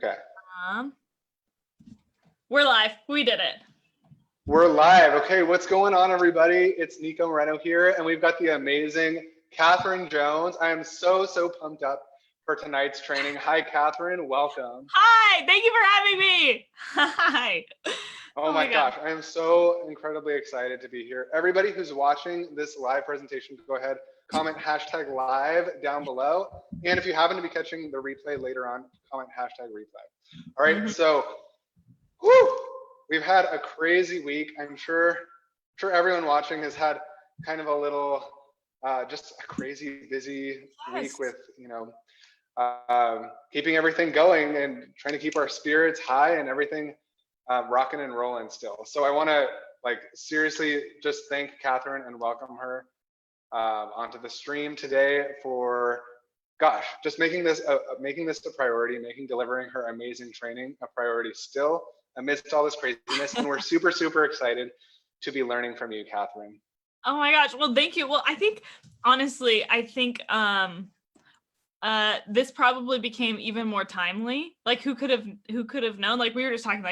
Okay. We're live. We did it. We're live. Okay, what's going on, everybody? It's Nico Moreno here, and we've got the amazing Kathryn Jones. I am so pumped up for tonight's training. Hi, Kathryn. Welcome. Hi. Thank you for having me. Hi. Oh my gosh, I am so incredibly excited to be here. Everybody who's watching this live presentation, go ahead, comment #live down below. And if you happen to be catching the replay later on, comment #replay. All right, so we've had a crazy week. I'm sure everyone watching has had kind of a little, just a crazy busy week with, keeping everything going and trying to keep our spirits high and everything rocking and rolling still. So I want to seriously just thank Kathryn and welcome her onto the stream today for, gosh, just making this a priority, making delivering her amazing training a priority still amidst all this craziness. And we're super excited to be learning from you, Kathryn. Oh my gosh. Well, thank you. Well, I think, honestly, this probably became even more timely. Like who could have known? Like we were just talking,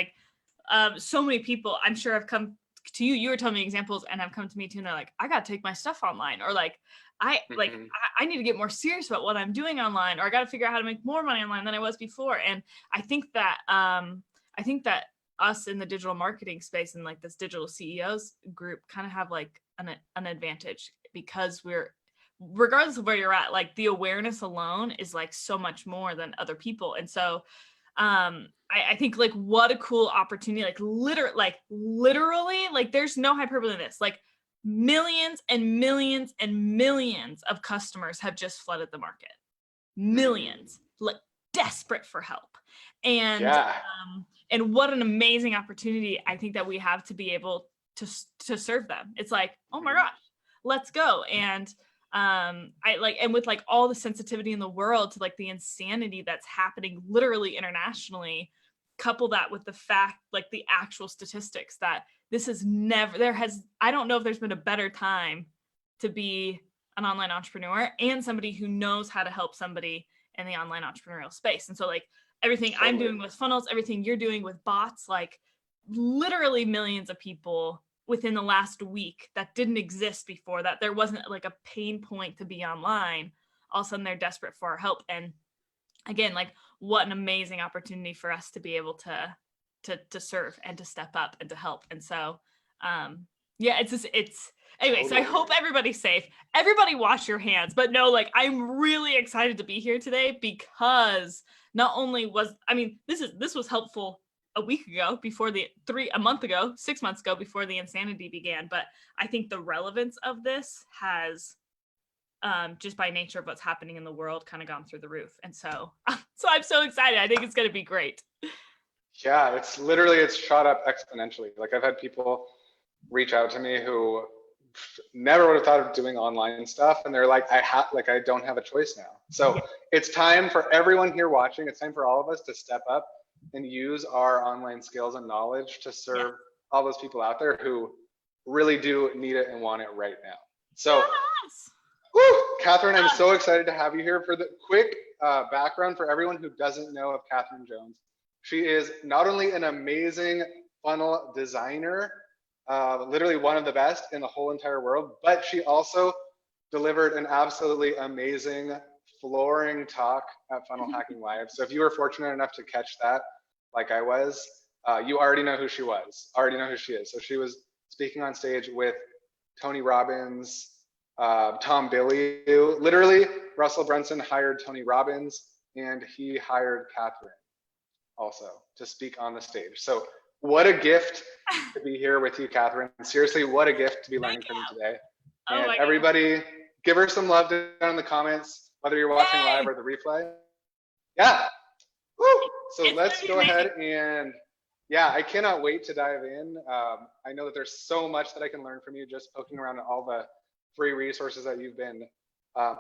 so many people I'm sure have come to you. You were telling me examples and have come to me too. And they're like, I got to take my stuff online, or I need to get more serious about what I'm doing online, or I got to figure out how to make more money online than I was before. And I think that us in the digital marketing space and this digital CEOs group kind of have an advantage, because we're, regardless of where you're at, the awareness alone is so much more than other people. And so I think what a cool opportunity, literally, there's no hyperbole in this, millions and millions and millions of customers have just flooded the market. Millions, desperate for help. And and what an amazing opportunity I think that we have to be able to serve them. It's oh my gosh, let's go. And and with all the sensitivity in the world to the insanity that's happening literally internationally, couple that with the fact, the actual statistics that this is I don't know if there's been a better time to be an online entrepreneur and somebody who knows how to help somebody in the online entrepreneurial space. And so everything I'm doing with funnels, everything you're doing with bots, literally millions of people within the last week that didn't exist before, that there wasn't a pain point to be online. All of a sudden they're desperate for our help. And again, what an amazing opportunity for us to be able to serve and to step up and to help. And so, anyway, so I hope everybody's safe. Everybody wash your hands, but no, I'm really excited to be here today, because not only was, this was helpful a week ago, a month ago, 6 months ago, before the insanity began. But I think the relevance of this has, just by nature of what's happening in the world, kind of gone through the roof. And so I'm so excited. I think it's going to be great. Yeah, it's shot up exponentially. I've had people reach out to me who never would have thought of doing online stuff, and they're I don't have a choice now. So it's time for everyone here watching, it's time for all of us to step up and use our online skills and knowledge to serve all those people out there who really do need it and want it right now. So Kathryn, I'm so excited to have you here. For the quick background for everyone who doesn't know of Kathryn Jones, she is not only an amazing funnel designer, literally one of the best in the whole entire world, but she also delivered an absolutely amazing flooring talk at Funnel Hacking Live. So if you were fortunate enough to catch that, like I was, you already know who she is. So she was speaking on stage with Tony Robbins, Tom Bilyeu. Literally, Russell Brunson hired Tony Robbins, and he hired Kathryn also to speak on the stage. So what a gift to be here with you, Kathryn. Seriously, what a gift to be learning from you today. And everybody, give her some love down in the comments, whether you're watching live or the replay. Yeah. Woo! So let's go ahead and, I cannot wait to dive in. I know that there's so much that I can learn from you just poking around all the free resources that you've been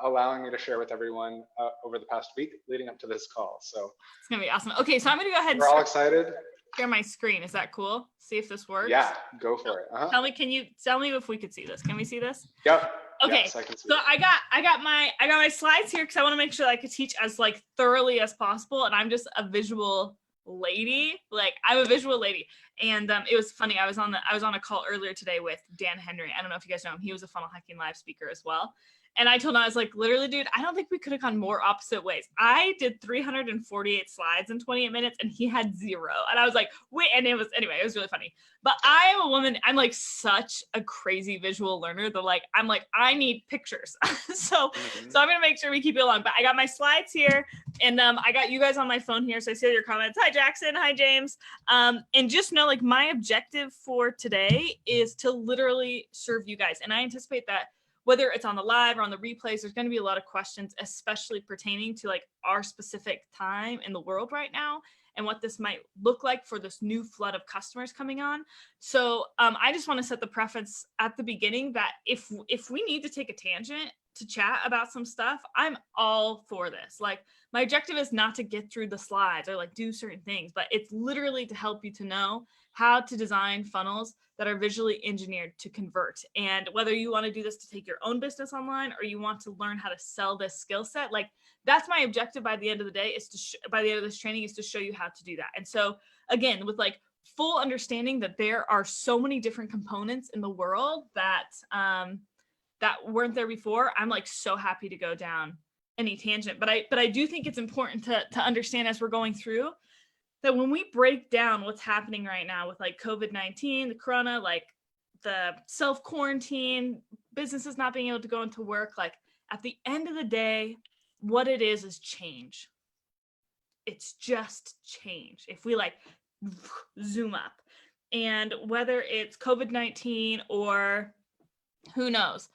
allowing me to share with everyone over the past week leading up to this call. So it's gonna be awesome. Okay, so I'm gonna go ahead and we're all excited. Share my screen. Is that cool? See if this works. Yeah, go for it. Tell me, can you tell me if we could see this? Can we see this? Yep. Okay, Yes, I can see so that. I got my slides here because I want to make sure that I could teach as like thoroughly as possible, and I'm just a visual lady. Like I'm a visual lady, and it was funny. I was on a call earlier today with Dan Henry. I don't know if you guys know him. He was a funnel hacking live speaker as well. And I told him, I was like, literally, dude, I don't think we could have gone more opposite ways. I did 348 slides in 28 minutes and he had 0. And I was like, wait, and it was really funny. But I am a woman, I'm like such a crazy visual learner that like, I'm like, I need pictures. so I'm gonna make sure we keep it along. But I got my slides here and I got you guys on my phone here. So I see all your comments. Hi, Jackson. Hi, James. And just know like my objective for today is to literally serve you guys. And I anticipate that whether it's on the live or on the replays, there's going to be a lot of questions, especially pertaining to like our specific time in the world right now and what this might look like for this new flood of customers coming on. So I just want to set the preference at the beginning that if we need to take a tangent to chat about some stuff, I'm all for this. Like my objective is not to get through the slides or like do certain things, but it's literally to help you to know how to design funnels that are visually engineered to convert. And whether you want to do this to take your own business online or you want to learn how to sell this skill set, like that's my objective by the end of the day is to by the end of this training is to show you how to do that. And so again, with like full understanding that there are so many different components in the world that that weren't there before, I'm like so happy to go down any tangent. But I do think it's important to understand as we're going through that when we break down what's happening right now with like COVID-19, the corona, like the self-quarantine, businesses not being able to go into work, like at the end of the day, what it is change. It's just change. If we like zoom up, and whether it's COVID-19 or who knows,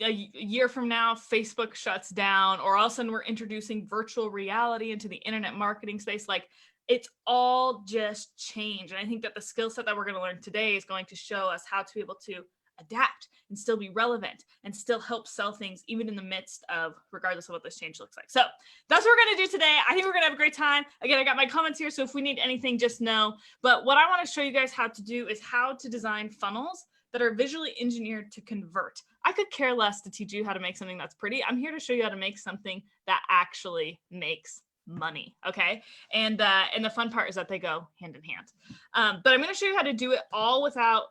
a year from now, Facebook shuts down, or all of a sudden we're introducing virtual reality into the internet marketing space, like it's all just change. And I think that the skill set that we're going to learn today is going to show us how to be able to adapt and still be relevant and still help sell things even in the midst of, regardless of what this change looks like. So that's what we're going to do today. I think we're going to have a great time. Again, I got my comments here, so if we need anything, just know. But what I want to show you guys how to do is how to design funnels that are visually engineered to convert. I could care less to teach you how to make something that's pretty. I'm here to show you how to make something that actually makes money. Okay. And the fun part is that they go hand in hand. But I'm going to show you how to do it all without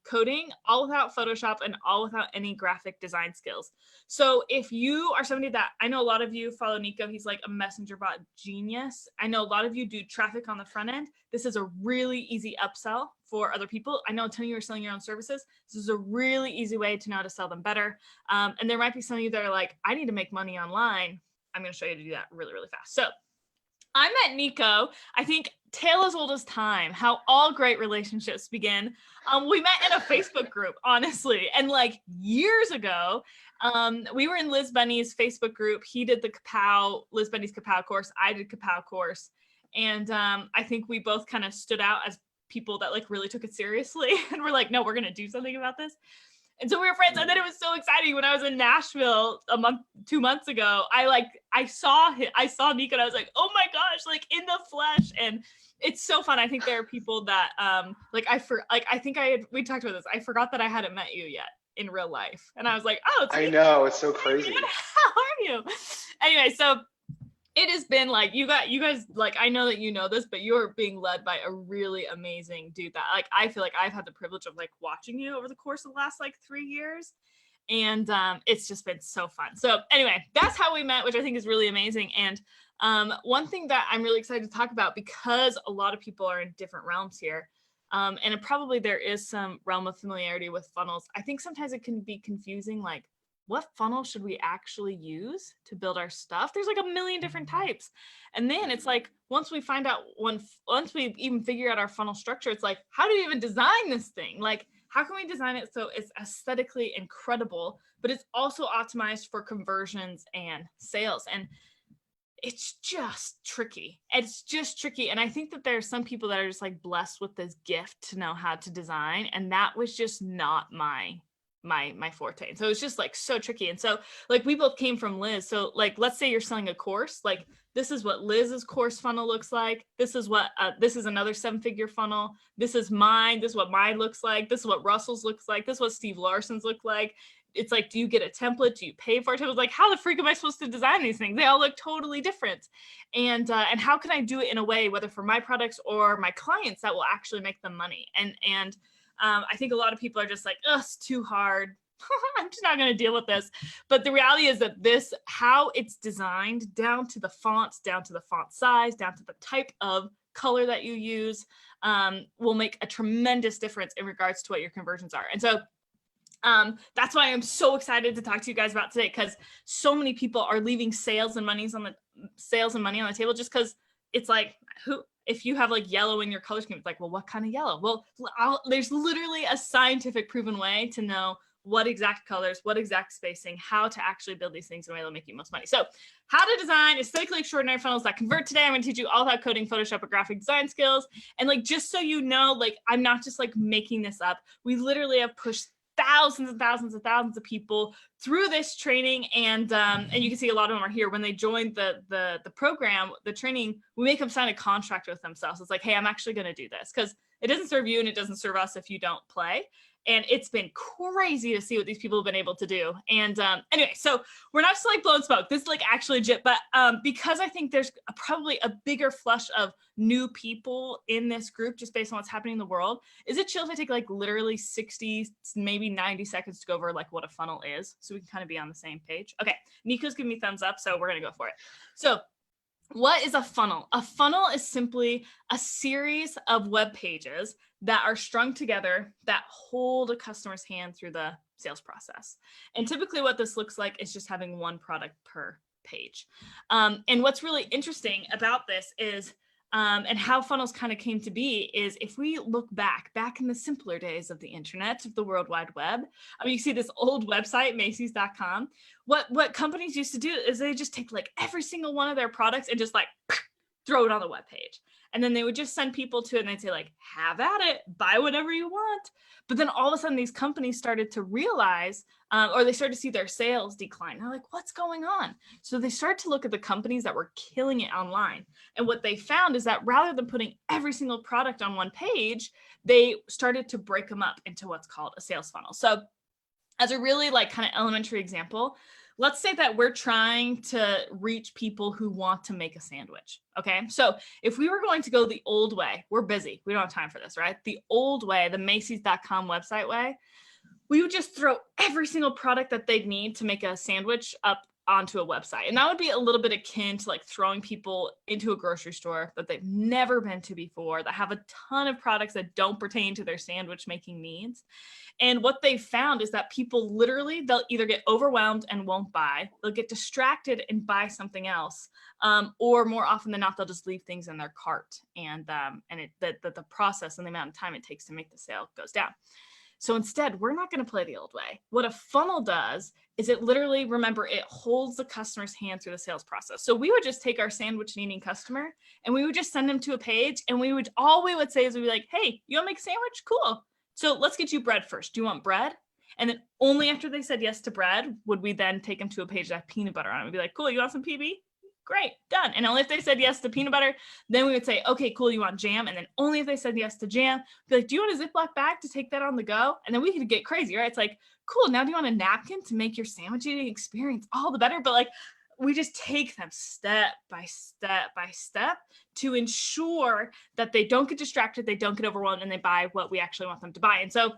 coding, all without Photoshop, and all without any graphic design skills. So if you are somebody that, I know a lot of you follow Nico, he's like a messenger bot genius. I know a lot of you do traffic on the front end. This is a really easy upsell for other people. I know a ton of you are selling your own services. This is a really easy way to know how to sell them better. And there might be some of you that are like, I need to make money online. I'm going to show you to do that really, really fast. So I met Nico, I think, tale as old as time, how all great relationships begin. We met in a Facebook group, honestly. And like years ago, we were in Liz Benny's Facebook group. He did the Liz Benny's Kapow course. I did Kapow course. And I think we both kind of stood out as people that like really took it seriously. And we're like, no, we're going to do something about this. And so we were friends. And then it was so exciting when I was in Nashville 2 months ago. I saw Nico and I was like, oh my gosh, like in the flesh. And it's so fun. I think there are people that we talked about this. I forgot that I hadn't met you yet in real life. And I was like, oh, it's I know, it's so crazy. How are you? Anyway, so it has been like you guys, like, I know that you know this, but you're being led by a really amazing dude that like I feel like I've had the privilege of like watching you over the course of the last like 3 years. And it's just been so fun. So anyway, that's how we met, which I think is really amazing. And one thing that I'm really excited to talk about, because a lot of people are in different realms here, and probably there is some realm of familiarity with funnels. I think sometimes it can be confusing, like, what funnel should we actually use to build our stuff? There's like a million different types. And then it's like, once we we even figure out our funnel structure, it's like, how do we even design this thing? Like, how can we design it so it's aesthetically incredible, but it's also optimized for conversions and sales? And it's just tricky. And I think that there are some people that are just like blessed with this gift to know how to design. And that was just not my forte. And so it's just like so tricky. And so like we both came from Liz. So like, let's say you're selling a course, like this is what Liz's course funnel looks like. This is what, this is another 7-figure funnel. This is mine. This is what mine looks like. This is what Russell's looks like. This is what Steve Larson's look like. it's like, do you get a template? Do you pay for it? I was like, how the freak am I supposed to design these things? They all look totally different. And how can I do it in a way, whether for my products or my clients, that will actually make them money? And I think a lot of people are just like, oh, it's too hard. I'm just not going to deal with this. But the reality is that this, how it's designed, down to the fonts, down to the font size, down to the type of color that you use, will make a tremendous difference in regards to what your conversions are. And so that's why I'm so excited to talk to you guys about today, because so many people are leaving sales and money on the table just because it's like, if you have like yellow in your color scheme, it's like, well, what kind of yellow? Well, there's literally a scientific proven way to know what exact colors, what exact spacing, how to actually build these things in a way that'll make you most money. So how to design aesthetically extraordinary funnels that convert today. I'm going to teach you all about coding, Photoshop, and graphic design skills. And like, just so you know, like, I'm not just like making this up. We literally have pushed thousands and thousands and thousands of people through this training, and you can see a lot of them are here. When they joined the program, the training, we make them sign a contract with themselves. It's like, hey, I'm actually going to do this, because it doesn't serve you and it doesn't serve us if you don't play. And it's been crazy to see what these people have been able to do. And anyway, so we're not just like blowing smoke. This is like actually legit. But because I think there's probably a bigger flush of new people in this group, just based on what's happening in the world, is it chill if I take like literally 60, maybe 90 seconds to go over like what a funnel is, so we can kind of be on the same page? Okay, Nico's giving me thumbs up, so we're going to go for it. So what is a funnel? A funnel is simply a series of web pages that are strung together that hold a customer's hand through the sales process. And typically what this looks like is just having one product per page. And what's really interesting about this is, and how funnels kind of came to be, is if we look back in the simpler days of the internet, of the World Wide Web, I mean, you see this old website, Macy's.com. What companies used to do is they just take like every single one of their products and just like throw it on the web page. And then they would just send people to it and they'd say like, have at it, buy whatever you want. But then all of a sudden these companies started to realize, or they started to see their sales decline. They're like, what's going on? So they started to look at the companies that were killing it online. And what they found is that rather than putting every single product on one page, they started to break them up into what's called a sales funnel. So as a really like kind of elementary example, let's say that we're trying to reach people who want to make a sandwich. Okay. So if we were going to go the old way, we're busy, we don't have time for this, right? The old way, the Macy's.com website way, we would just throw every single product that they'd need to make a sandwich up onto a website. And that would be a little bit akin to like throwing people into a grocery store that they've never been to before, that have a ton of products that don't pertain to their sandwich making needs. And what they found is that people literally, they'll either get overwhelmed and won't buy, they'll get distracted and buy something else, or more often than not, they'll just leave things in their cart, and the process and the amount of time it takes to make the sale goes down. So instead, we're not going to play the old way. What a funnel does is it literally, remember, it holds the customer's hand through the sales process. So we would just take our sandwich needing customer and we would just send them to a page, and all we would say is we'd be like, hey, you want to make a sandwich? Cool. So let's get you bread first. Do you want bread? And then only after they said yes to bread would we then take them to a page that had peanut butter on it. We'd be like, cool, you want some PB? Great, done. And only if they said yes to peanut butter, then we would say, okay, cool, you want jam? And then only if they said yes to jam, be like, do you want a Ziploc bag to take that on the go? And then we could get crazy, right? It's like, cool, now do you want a napkin to make your sandwich eating experience all the better? But like, we just take them step by step by step to ensure that they don't get distracted, they don't get overwhelmed, and they buy what we actually want them to buy. And so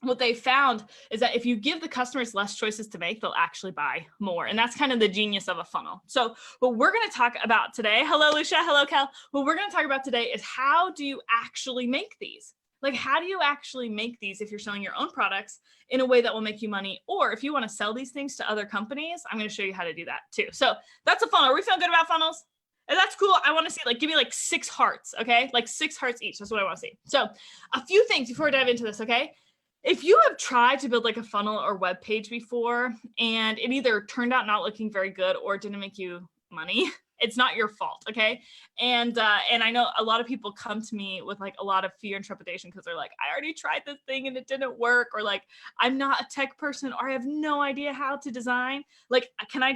what they found is that if you give the customers less choices to make, they'll actually buy more. And that's kind of the genius of a funnel. So what we're going to talk about today, hello, Lucia, hello, Cal. What we're going to talk about today is how do you actually make these? Like, how do you actually make these if you're selling your own products in a way that will make you money? Or if you want to sell these things to other companies, I'm going to show you how to do that too. So that's a funnel. Are we feeling good about funnels? And that's cool. I want to see, like, give me like 6 hearts. Okay. Like 6 hearts each. That's what I want to see. So a few things before I dive into this. Okay. If you have tried to build like a funnel or web page before and it either turned out not looking very good or it didn't make you money, it's not your fault, okay? And I know a lot of people come to me with like a lot of fear and trepidation because they're like, I already tried this thing and it didn't work, or like, I'm not a tech person, or I have no idea how to design. Like, can I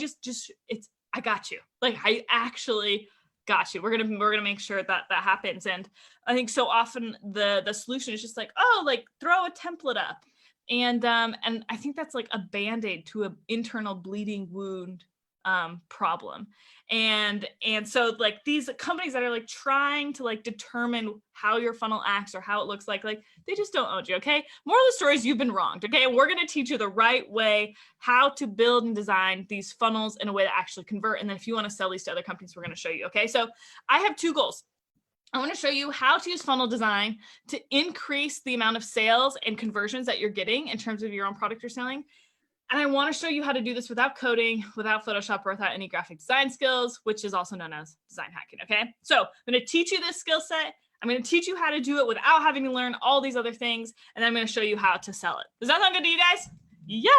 I got you. Like, I actually got you. We're gonna make sure that happens. And I think so often the solution is just like, oh, like throw a template up. I think that's like a band-aid to an internal bleeding wound problem. And so like these companies that are like trying to like determine how your funnel acts or how it looks like they just don't own you. Okay. Moral of the story is you've been wronged. Okay. And we're going to teach you the right way how to build and design these funnels in a way that actually convert. And then if you want to sell these to other companies, we're going to show you. Okay. So I have two goals. I want to show you how to use funnel design to increase the amount of sales and conversions that you're getting in terms of your own product you're selling. And I want to show you how to do this without coding, without Photoshop, or without any graphic design skills, which is also known as design hacking. Okay. So I'm going to teach you this skill set. I'm going to teach you how to do it without having to learn all these other things. And then I'm going to show you how to sell it. Does that sound good to you guys? Yes.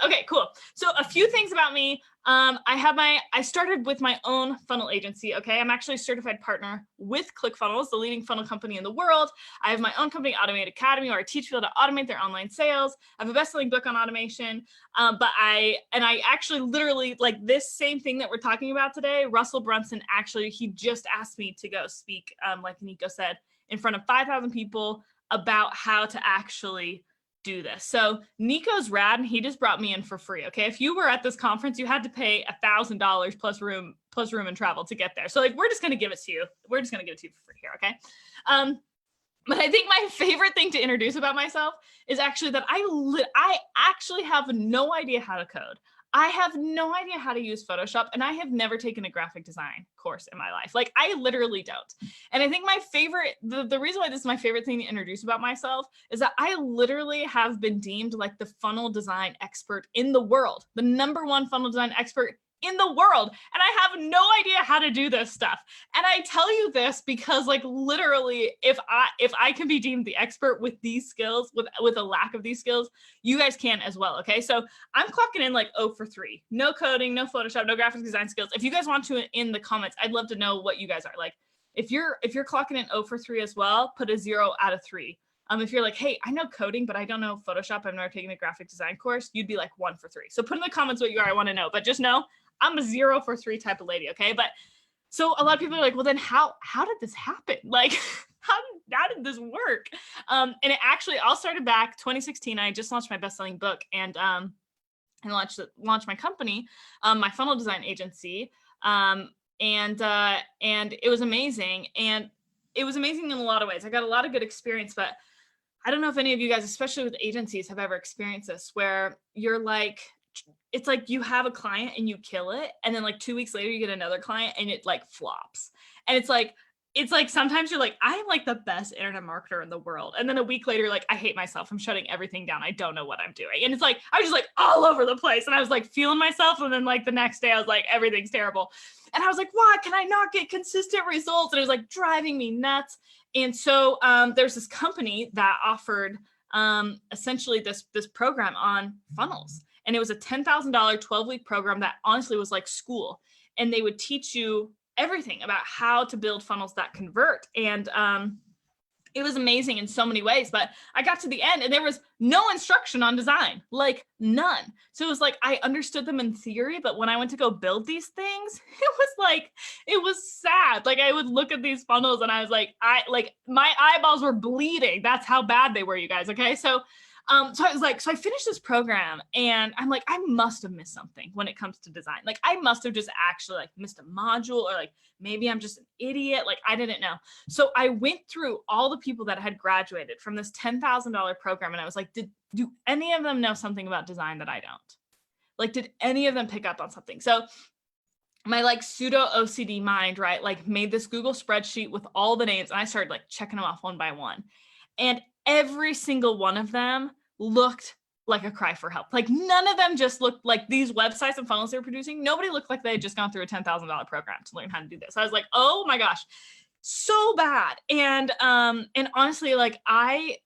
Okay, cool. So a few things about me. I started with my own funnel agency. Okay. I'm actually a certified partner with ClickFunnels, the leading funnel company in the world. I have my own company, Automate Academy, where I teach people to automate their online sales. I have a best-selling book on automation. But I actually literally like this same thing that we're talking about today. Russell Brunson, actually, he just asked me to go speak, like Nico said, in front of 5,000 people about how to actually do this. So Nico's rad, and he just brought me in for free. Okay. If you were at this conference, you had to pay $1,000 plus room and travel to get there. So like, we're just going to give it to you. We're just going to give it to you for free here. Okay. But I think my favorite thing to introduce about myself is actually that I actually have no idea how to code. I have no idea how to use Photoshop, and I have never taken a graphic design course in my life. Like I literally don't. And I think my favorite, the reason why this is my favorite thing to introduce about myself is that I literally have been deemed like the funnel design expert in the world, the #1 funnel design expert in the world. And I have no idea how to do this stuff. And I tell you this because like literally if I can be deemed the expert with these skills, with a lack of these skills, you guys can as well. Okay. So I'm clocking in like 0 for 3, no coding, no Photoshop, no graphic design skills. If you guys want to in the comments, I'd love to know what you guys are like. If you're clocking in 0 for 3 as well, put a 0 out of 3. If you're like, hey, I know coding, but I don't know Photoshop, I've never taken a graphic design course, you'd be like 1 for 3. So put in the comments what you are. I want to know, but just know I'm a 0 for 3 type of lady. Okay. But so a lot of people are like, well, then how did this happen? Like, how did this work? And it actually all started back 2016. I just launched my best-selling book and launched my company, my funnel design agency. And it was amazing. And it was amazing in a lot of ways. I got a lot of good experience, but I don't know if any of you guys, especially with agencies, have ever experienced this where you're like, it's like you have a client and you kill it. And then like 2 weeks later, you get another client and it like flops. And it's like sometimes you're like, I am like the best internet marketer in the world. And then a week later, like, I hate myself. I'm shutting everything down. I don't know what I'm doing. And it's like, I was just like all over the place. And I was like feeling myself. And then like the next day I was like, everything's terrible. And I was like, why can I not get consistent results? And it was like driving me nuts. And so there's this company that offered essentially this program on funnels. And it was a $10,000 12-week program that honestly was like school. And they would teach you everything about how to build funnels that convert. And it was amazing in so many ways. But I got to the end and there was no instruction on design, like none. So it was like I understood them in theory, but when I went to go build these things, it was sad. Like I would look at these funnels and I was like, my eyeballs were bleeding. That's how bad they were, you guys. Okay. So I finished this program and I'm like, I must have missed something when it comes to design. Like I must have just actually like missed a module, or like maybe I'm just an idiot. Like I didn't know. So I went through all the people that had graduated from this $10,000 program. And I was like, do any of them know something about design that I don't? Like, did any of them pick up on something? So my like pseudo OCD mind, right? Like made this Google spreadsheet with all the names and I started like checking them off one by one. And every single one of them looked like a cry for help. Like none of them just looked like these websites and funnels they were producing. Nobody looked like they had just gone through a $10,000 program to learn how to do this. I was like, oh my gosh, so bad. And honestly, like my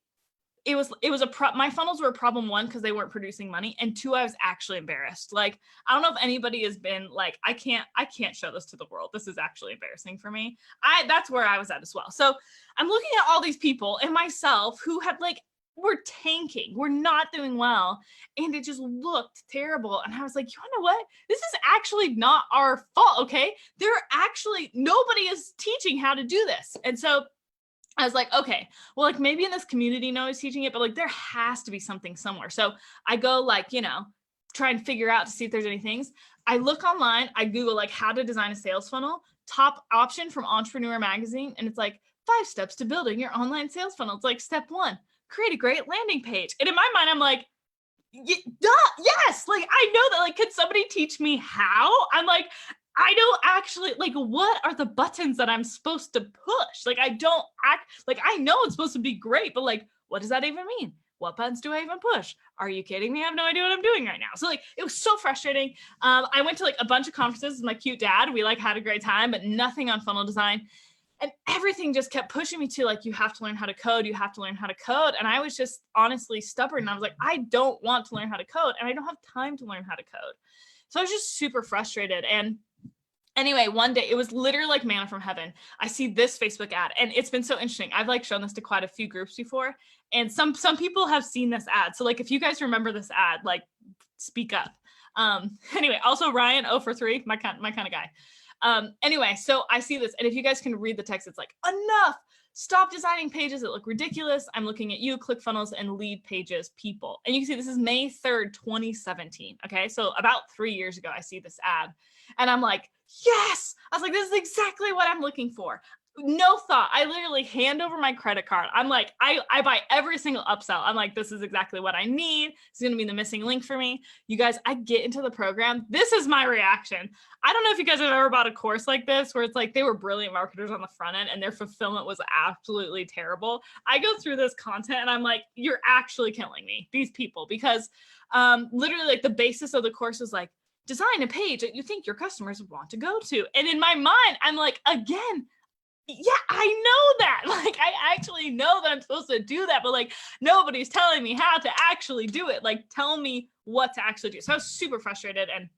funnels were a problem, 1, because they weren't producing money, and 2, I was actually embarrassed. Like, I don't know if anybody has been like, I can't show this to the world. This is actually embarrassing for me. That's where I was at as well. So I'm looking at all these people and myself who had like, we're tanking, we're not doing well. And it just looked terrible. And I was like, you know what? This is actually not our fault. Okay. Nobody is teaching how to do this. And so I was like, okay, well, like maybe in this community no one's teaching it, but like there has to be something somewhere. So I go like, try and figure out to see if there's any things. I look online, I Google like how to design a sales funnel, top option from Entrepreneur Magazine. And it's like 5 steps to building your online sales funnel. It's like step 1, create a great landing page. And in my mind, I'm like, yes, like I know that, like, could somebody teach me how? I'm like, I don't actually, like, what are the buttons that I'm supposed to push? Like, I don't act like I know it's supposed to be great, but like, what does that even mean? What buttons do I even push? Are you kidding me? I have no idea what I'm doing right now. So like, it was so frustrating. I went to like a bunch of conferences with my cute dad. We like had a great time, but nothing on funnel design. And everything just kept pushing me to like, you have to learn how to code. You have to learn how to code. And I was just honestly stubborn. And I was like, I don't want to learn how to code, and I don't have time to learn how to code. So I was just super frustrated. And anyway, one day, it was literally like manna from heaven. I see this Facebook ad, and it's been so interesting. I've like shown this to quite a few groups before, and some people have seen this ad. So like, if you guys remember this ad, like speak up. Anyway, also Ryan 0 for 3, my kind of guy. Anyway, so I see this, and if you guys can read the text, it's like, enough, stop designing pages that look ridiculous. I'm looking at you, ClickFunnels and lead pages people. And you can see this is May 3rd, 2017. Okay. So about 3 years ago, I see this ad, and I'm like, yes, I was like, this is exactly what I'm looking for. No thought. I literally hand over my credit card. I'm like, I buy every single upsell. I'm like, this is exactly what I need. It's going to be the missing link for me. You guys, I get into the program. This is my reaction. I don't know if you guys have ever bought a course like this where it's like they were brilliant marketers on the front end and their fulfillment was absolutely terrible. I go through this content and I'm like, you're actually killing me, these people, because literally like the basis of the course is like, design a page that you think your customers would want to go to. And in my mind, I'm like, again, yeah, I know that. Like, I actually know that I'm supposed to do that, but like, nobody's telling me how to actually do it. Like, tell me what to actually do. So I was super frustrated. And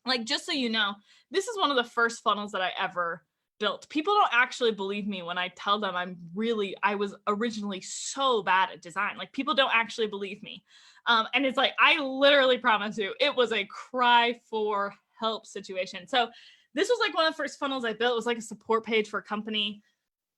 like, just so you know, this is one of the first funnels that I ever built. People don't actually believe me when I tell them I was originally so bad at design. Like, people don't actually believe me. And it's like, I literally promise you, it was a cry for help situation. So this was like one of the first funnels I built. It was like a support page for a company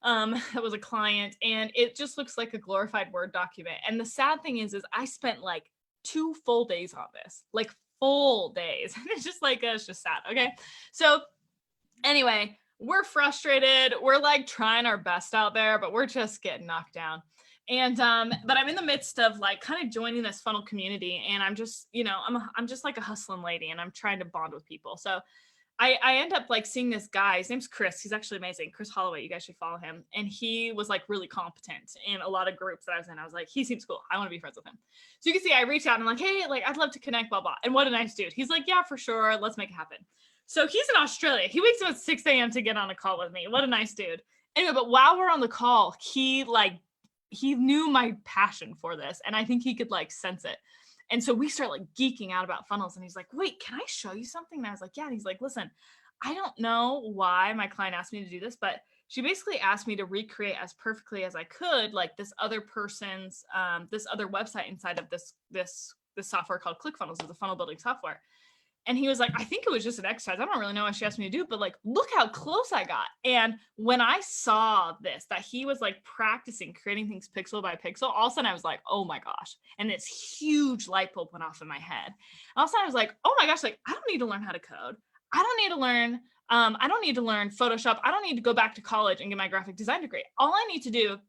that was a client, and it just looks like a glorified Word document. And the sad thing is I spent like 2 full days on this, like full days. And it's just like, it's just sad. Okay. So anyway, we're frustrated. We're like trying our best out there, but we're just getting knocked down. And but I'm in the midst of like kind of joining this funnel community, and I'm just, I'm just like a hustling lady, and I'm trying to bond with people. So I end up like seeing this guy. His name's Chris. He's actually amazing. Chris Holloway. You guys should follow him. And he was like really competent in a lot of groups that I was in. I was like, he seems cool. I want to be friends with him. So you can see I reached out and I'm like, hey, like I'd love to connect, blah, blah. And what a nice dude. He's like, yeah, for sure. Let's make it happen. So he's in Australia. He wakes up at 6 a.m. to get on a call with me. What a nice dude. Anyway, but while we're on the call, he knew my passion for this. And I think he could like sense it. And so we start like geeking out about funnels, and he's like, wait, can I show you something? And I was like, yeah. And he's like, listen, I don't know why my client asked me to do this, but she basically asked me to recreate as perfectly as I could, like this other person's, this other website inside of this software called ClickFunnels. It's a funnel building software. And he was like, I think it was just an exercise. I don't really know what she asked me to do, but like, look how close I got. And when I saw this, that he was like practicing creating things pixel by pixel, all of a sudden I was like, oh my gosh. And this huge light bulb went off in my head. And all of a sudden I was like, oh my gosh, like I don't need to learn how to code. I don't need to learn Photoshop. I don't need to go back to college and get my graphic design degree. All I need to do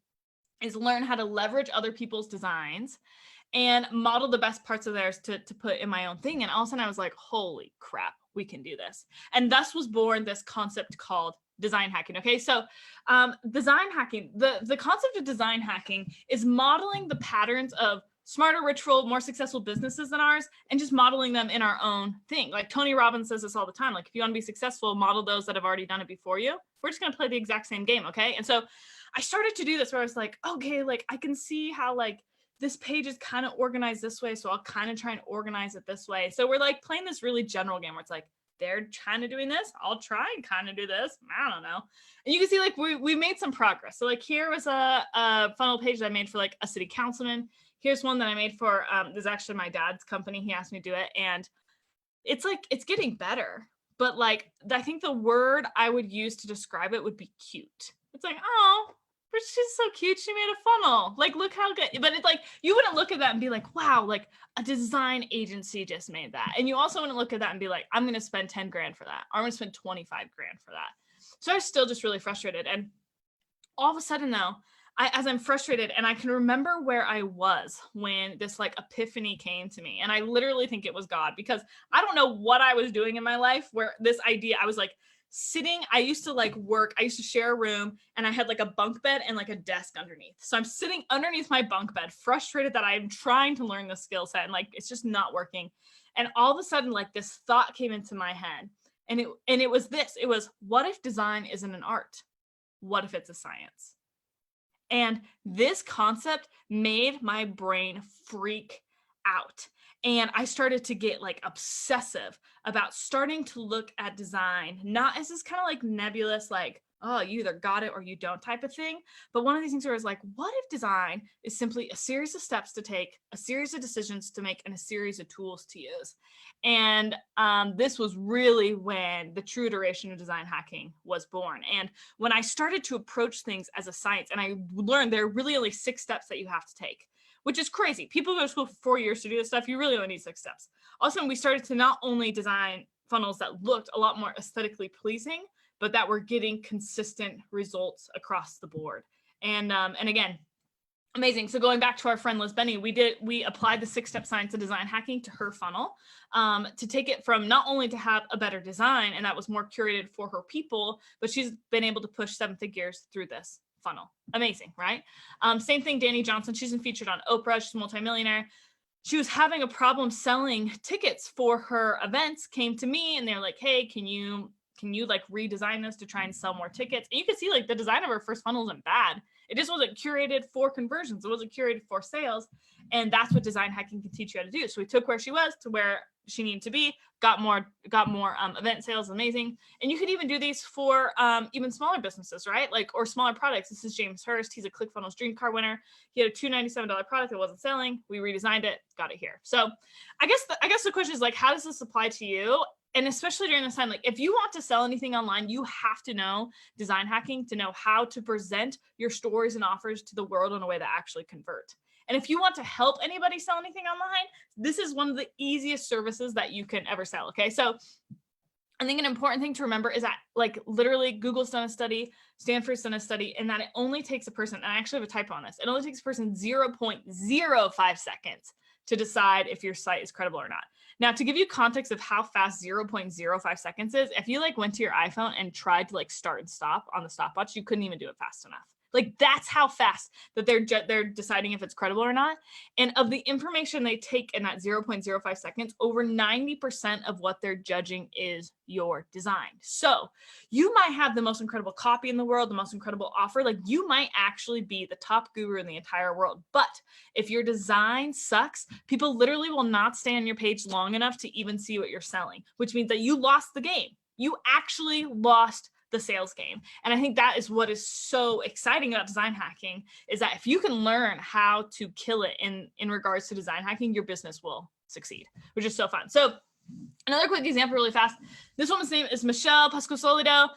is learn how to leverage other people's designs and model the best parts of theirs to put in my own thing. And all of a sudden I was like, holy crap, we can do this. And thus was born this concept called design hacking. Okay. So design hacking, the concept of design hacking is modeling the patterns of smarter, richer, more successful businesses than ours, and just modeling them in our own thing. Like Tony Robbins says this all the time. Like, if you want to be successful, model those that have already done it before you. We're just going to play the exact same game. Okay. And so I started to do this where I was like, okay, like I can see how like this page is kind of organized this way. So I'll kind of try and organize it this way. So we're like playing this really general game where it's like, they're kind of doing this, I'll try and kind of do this. I don't know. And you can see like we made some progress. So like here was a funnel page that I made for like a city councilman. Here's one that I made for, this is actually my dad's company. He asked me to do it. And it's like, it's getting better. But like, I think the word I would use to describe it would be cute. It's like, oh, but she's so cute. She made a funnel. Like, look how good. But it's like, you wouldn't look at that and be like, wow, like a design agency just made that. And you also wouldn't look at that and be like, I'm going to spend 10 grand for that. Or I'm going to spend 25 grand for that. So I was still just really frustrated. And all of a sudden though, as I'm frustrated, and I can remember where I was when this like epiphany came to me. And I literally think it was God, because I don't know what I was doing in my life where this idea, I was like sitting, I used to like work, I used to share a room, and I had like a bunk bed and like a desk underneath. So I'm sitting underneath my bunk bed, frustrated that I'm trying to learn the skill set and like it's just not working. And all of a sudden, like this thought came into my head. And it was this, it was, what if design isn't an art? What if it's a science? And this concept made my brain freak out. And I started to get like obsessive about starting to look at design, not as this kind of like nebulous, like, oh, you either got it or you don't type of thing. But one of these things where it's like, what if design is simply a series of steps to take, a series of decisions to make, and a series of tools to use? And this was really when the true iteration of design hacking was born. And when I started to approach things as a science, and I learned there are really only 6 steps that you have to take, which is crazy. People go to school for 4 years to do this stuff. You really only need 6 steps. Also, we started to not only design funnels that looked a lot more aesthetically pleasing, but that were getting consistent results across the board. And again, amazing. So going back to our friend Liz Benny, we applied the 6-step science of design hacking to her funnel, to take it from not only to have a better design, and that was more curated for her people, but she's been able to push 7 figures through this funnel. Amazing, right? Same thing, Danny Johnson. She's been featured on Oprah. She's a multimillionaire. She was having a problem selling tickets for her events, came to me, and they're like, hey, can you like redesign this to try and sell more tickets? And you can see like the design of her first funnel isn't bad. It just wasn't curated for conversions. It wasn't curated for sales. And that's what design hacking can teach you how to do. So we took where she was to where she needed to be, got more event sales. Amazing. And you could even do these for even smaller businesses, right? Like, or smaller products. This is James Hurst. He's a ClickFunnels Dream Car winner. He had a $297 product that wasn't selling. We redesigned it, got it here. So I guess the question is like, how does this apply to you? And especially during this time, like if you want to sell anything online, you have to know design hacking to know how to present your stories and offers to the world in a way that actually convert. And if you want to help anybody sell anything online, this is one of the easiest services that you can ever sell. Okay. So I think an important thing to remember is that like literally Google's done a study, Stanford's done a study, and that it only takes a person, and I actually have a typo on this, it only takes a person 0.05 seconds to decide if your site is credible or not. Now, to give you context of how fast 0.05 seconds is, if you like went to your iPhone and tried to like start and stop on the stopwatch, you couldn't even do it fast enough. Like that's how fast that they're deciding if it's credible or not. And of the information they take in that 0.05 seconds, over 90% of what they're judging is your design. So you might have the most incredible copy in the world, the most incredible offer. Like you might actually be the top guru in the entire world. But if your design sucks, people literally will not stay on your page long enough to even see what you're selling, which means that you lost the game. You actually lost the sales game. And I think that is what is so exciting about design hacking, is that if you can learn how to kill it in regards to design hacking, your business will succeed, which is so fun. So another quick example really fast. This woman's name is Michelle Pascosolido.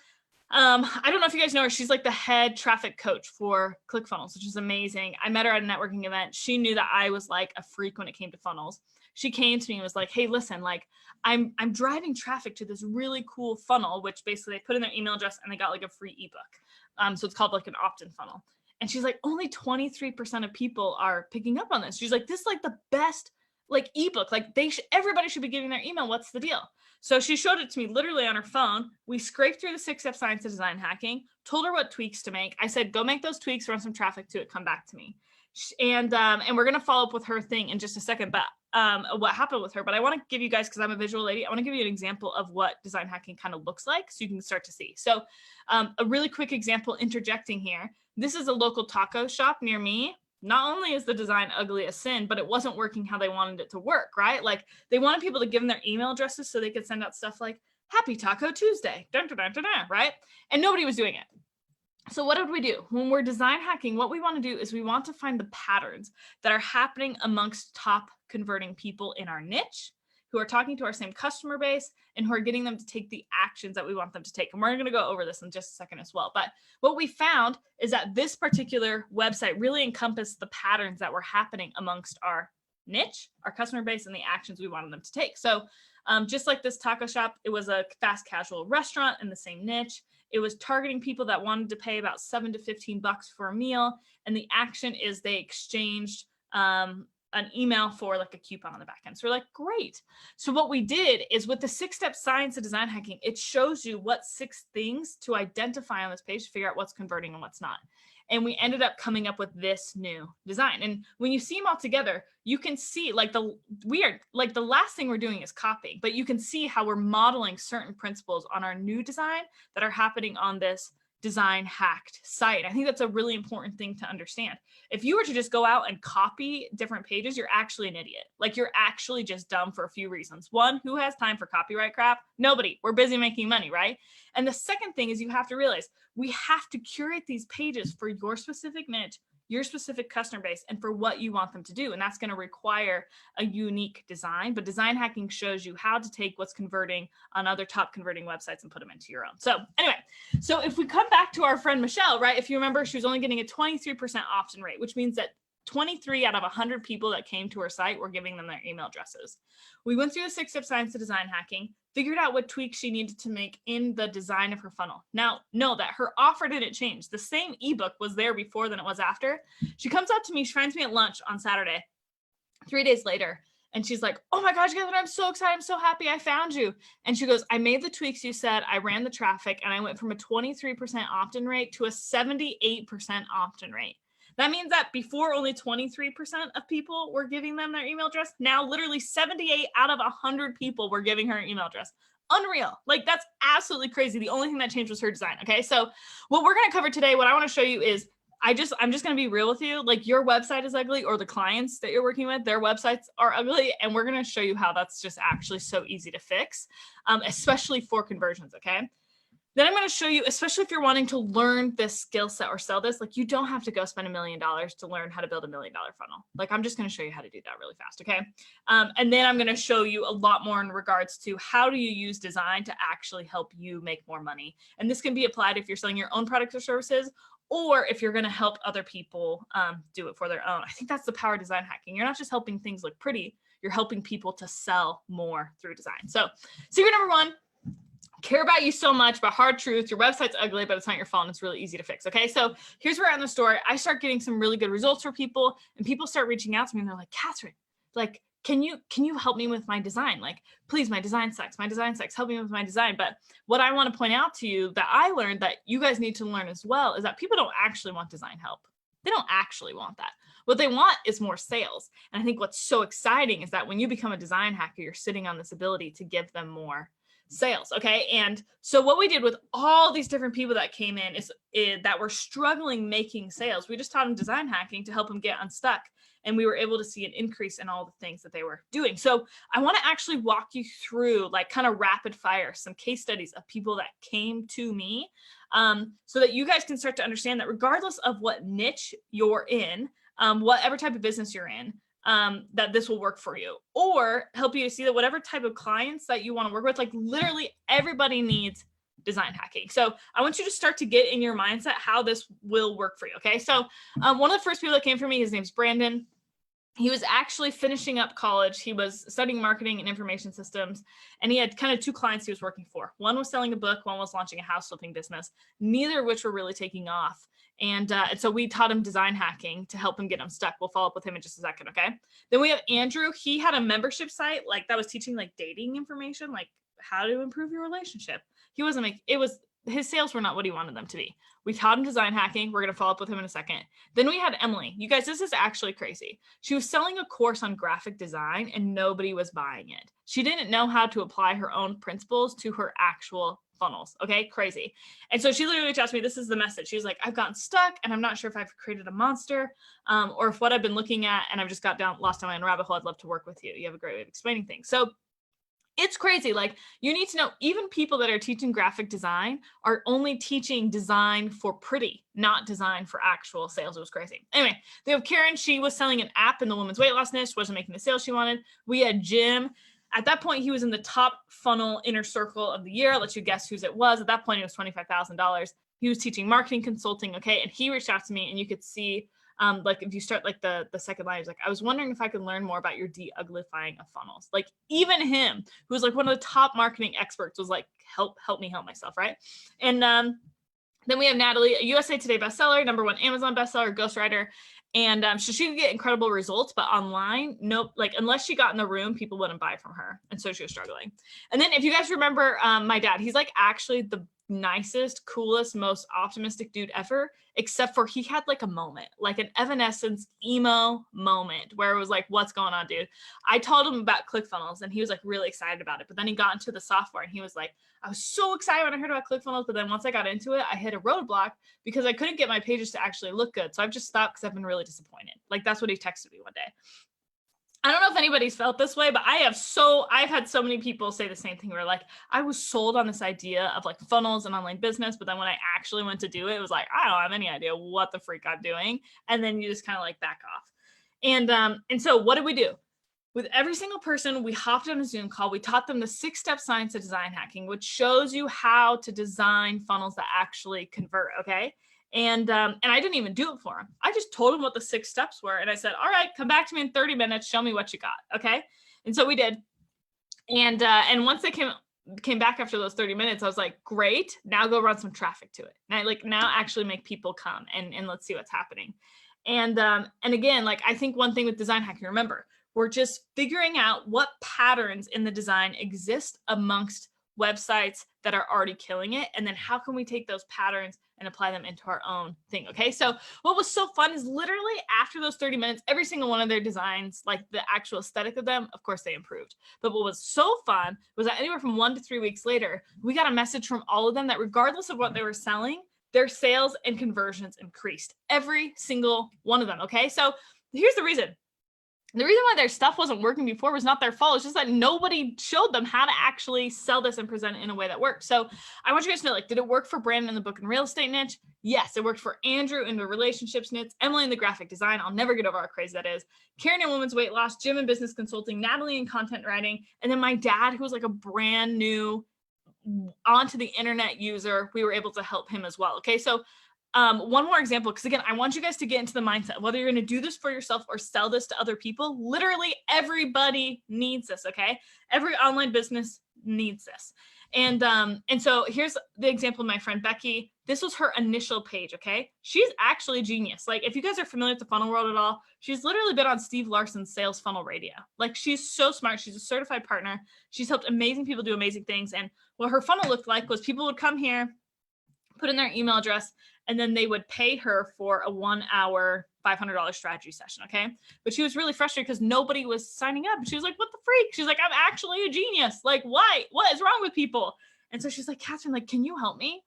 I don't know if you guys know her. She's like the head traffic coach for ClickFunnels, which is amazing. I met her at a networking event. She knew that I was like a freak when it came to funnels. She came to me and was like, hey, listen, like I'm driving traffic to this really cool funnel, which basically they put in their email address and they got like a free ebook. So it's called like an opt-in funnel. And she's like, only 23% of people are picking up on this. She's like, this is like the best like ebook. Like everybody should be giving their email. What's the deal? So she showed it to me literally on her phone. We scraped through the 6-step science of design hacking, told her what tweaks to make. I said, go make those tweaks, run some traffic to it, come back to me. And we're going to follow up with her thing in just a second, but what happened with her. But I want to give you guys, because I'm a visual lady, I want to give you an example of what design hacking kind of looks like so you can start to see. So a really quick example interjecting here. This is a local taco shop near me. Not only is the design ugly as sin, but it wasn't working how they wanted it to work, right? Like they wanted people to give them their email addresses so they could send out stuff like Happy Taco Tuesday, dun, dun, dun, dun, dun, right? And nobody was doing it. So what did we do? When we're design hacking, what we want to do is we want to find the patterns that are happening amongst top converting people in our niche, who are talking to our same customer base and who are getting them to take the actions that we want them to take. And we're going to go over this in just a second as well. But what we found is that this particular website really encompassed the patterns that were happening amongst our niche, our customer base, and the actions we wanted them to take. So just like this taco shop, it was a fast casual restaurant in the same niche. It was targeting people that wanted to pay about $7 to $15 for a meal. And the action is they exchanged an email for like a coupon on the back end. So we're like, great. So what we did is with the 6-step science of design hacking, it shows you what 6 things to identify on this page to figure out what's converting and what's not. And we ended up coming up with this new design. And when you see them all together, you can see like the last thing we're doing is copying, but you can see how we're modeling certain principles on our new design that are happening on this design hacked site. I think that's a really important thing to understand. If you were to just go out and copy different pages, you're actually an idiot. Like you're actually just dumb for a few reasons. One, who has time for copyright crap? Nobody. We're busy making money, right? And the second thing is you have to realize we have to curate these pages for your specific niche, your specific customer base, and for what you want them to do. And that's going to require a unique design. But design hacking shows you how to take what's converting on other top converting websites and put them into your own. So anyway, so if we come back to our friend Michelle, right? If you remember, she was only getting a 23% opt-in rate, which means that 23 out of 100 people that came to her site were giving them their email addresses. We went through the 6-step science of design hacking, figured out what tweaks she needed to make in the design of her funnel. Now, know that her offer didn't change. The same ebook was there before than it was after. She comes up to me, she finds me at lunch on Saturday, 3 days later, and she's like, oh my gosh, Kathryn, I'm so excited. I'm so happy I found you. And she goes, I made the tweaks you said, I ran the traffic, and I went from a 23% opt-in rate to a 78% opt-in rate. That means that before only 23% of people were giving them their email address. Now literally 78 out of 100 people were giving her an email address. Unreal. Like that's absolutely crazy. The only thing that changed was her design. Okay. So what we're going to cover today, what I want to show you is I'm just going to be real with you. Like your website is ugly, or the clients that you're working with, their websites are ugly. And we're going to show you how that's just actually so easy to fix, especially for conversions. Okay. Then I'm going to show you, especially if you're wanting to learn this skill set or sell this, like you don't have to go spend $1 million to learn how to build $1 million funnel. Like I'm just going to show you how to do that really fast. Okay. And then I'm going to show you a lot more in regards to how do you use design to actually help you make more money. And this can be applied if you're selling your own products or services, or if you're going to help other people do it for their own. I think that's the power of design hacking. You're not just helping things look pretty, you're helping people to sell more through design. So secret number 1, care about you so much, but hard truth, your website's ugly, but it's not your fault and it's really easy to fix. Okay. So here's where I'm in the story. I start getting some really good results for people, and people start reaching out to me and they're like, Kathryn, like, can you help me with my design? Like, please, my design sucks. My design sucks. Help me with my design. But what I want to point out to you that I learned that you guys need to learn as well is that people don't actually want design help. They don't actually want that. What they want is more sales. And I think what's so exciting is that when you become a design hacker, you're sitting on this ability to give them more sales. Okay. And so what we did with all these different people that came in is that were struggling making sales. We just taught them design hacking to help them get unstuck. And we were able to see an increase in all the things that they were doing. So I want to actually walk you through, like, kind of rapid fire, some case studies of people that came to me, so that you guys can start to understand that regardless of what niche you're in, whatever type of business you're in, that this will work for you, or help you to see that whatever type of clients that you want to work with, like literally everybody needs design hacking. So I want you to start to get in your mindset how this will work for you. Okay. So one of the first people that came for me, his name's Brandon. He was actually finishing up college. He was studying marketing and information systems, and he had kind of 2 clients he was working for. One was selling a book, one was launching a house flipping business, neither of which were really taking off. And so we taught him design hacking to help him get unstuck. We'll follow up with him in just a second. Okay. Then we have Andrew. He had a membership site like that was teaching like dating information, like how to improve your relationship. He wasn't his sales were not what he wanted them to be. We taught him design hacking. We're going to follow up with him in a second. Then we had Emily. You guys, this is actually crazy. She was selling a course on graphic design and nobody was buying it. She didn't know how to apply her own principles to her actual funnels. Okay. Crazy. And so she literally asked me, this is the message. She was like, I've gotten stuck and I'm not sure if I've created a monster, or if what I've been looking at and I've just lost in my own rabbit hole. I'd love to work with you. You have a great way of explaining things. So it's crazy. Like, you need to know, even people that are teaching graphic design are only teaching design for pretty, not design for actual sales. It was crazy. Anyway, they have Karen. She was selling an app in the women's weight loss niche, wasn't making the sales she wanted. We had Jim. At that point, he was in the top funnel inner circle of the year. I'll let you guess whose it was. At that point, it was $25,000. He was teaching marketing consulting. Okay. And he reached out to me, and you could see, like if you start like the second line, he's like, I was wondering if I could learn more about your de-uglifying of funnels. Like even him, who was like one of the top marketing experts, was like, help me help myself. Right. And then we have Natalie, a USA Today bestseller, #1 Amazon bestseller, ghostwriter. And so she could get incredible results, but online, nope. Like unless she got in the room, people wouldn't buy from her. And so she was struggling. And then if you guys remember my dad, he's like actually the nicest, coolest, most optimistic dude ever, except for he had like a moment, like an Evanescence emo moment where it was like, what's going on, dude? I told him about ClickFunnels and he was like really excited about it. But then he got into the software and he was like, I was so excited when I heard about ClickFunnels, but then once I got into it, I hit a roadblock because I couldn't get my pages to actually look good. So I've just stopped because I've been really disappointed. Like that's what he texted me one day. I don't know if anybody's felt this way, but I've had so many people say the same thing where like, I was sold on this idea of like funnels and online business, but then when I actually went to do it, it was like, I don't have any idea what the freak I'm doing. And then you just kind of like back off. And so what did we do? With every single person, we hopped on a Zoom call. We taught them the 6-step science of design hacking, which shows you how to design funnels that actually convert. Okay. And I didn't even do it for him. I just told him what the 6 steps were. And I said, all right, come back to me in 30 minutes. Show me what you got. Okay. And so we did. And once they came back after those 30 minutes, I was like, great, now go run some traffic to it. Now actually make people come and let's see what's happening. And again, like I think one thing with design hacking, remember, we're just figuring out what patterns in the design exist amongst websites that are already killing it. And then how can we take those patterns and apply them into our own thing. Okay. So what was so fun is literally after those 30 minutes, every single one of their designs, like the actual aesthetic of them, of course they improved. But what was so fun was that anywhere from 1 to 3 weeks later, we got a message from all of them that regardless of what they were selling, their sales and conversions increased. Every single one of them. Okay. So here's the reason. The reason why their stuff wasn't working before was not their fault. It's just that nobody showed them how to actually sell this and present it in a way that worked. So I want you guys to know, like, did it work for Brandon in the book and real estate niche? Yes, it worked for Andrew in the relationships niche, Emily in the graphic design. I'll never get over how crazy that is. Karen in women's weight loss, Jim in business consulting, Natalie in content writing, and then my dad, who was like a brand new onto the internet user, we were able to help him as well. Okay, so one more example, because again, I want you guys to get into the mindset, whether you're going to do this for yourself or sell this to other people, literally everybody needs this, okay? Every online business needs this. And so here's the example of my friend Becky. This was her initial page, okay? She's actually a genius. Like if you guys are familiar with the funnel world at all, she's literally been on Steve Larson's Sales Funnel Radio. Like she's so smart. She's a certified partner. She's helped amazing people do amazing things. And what her funnel looked like was people would come here, put in their email address, and then they would pay her for a 1-hour, $500 strategy session, okay? But she was really frustrated because nobody was signing up. She was like, what the freak? She's like, I'm actually a genius. Like, why? What is wrong with people? And so she's like, Kathryn, like, can you help me?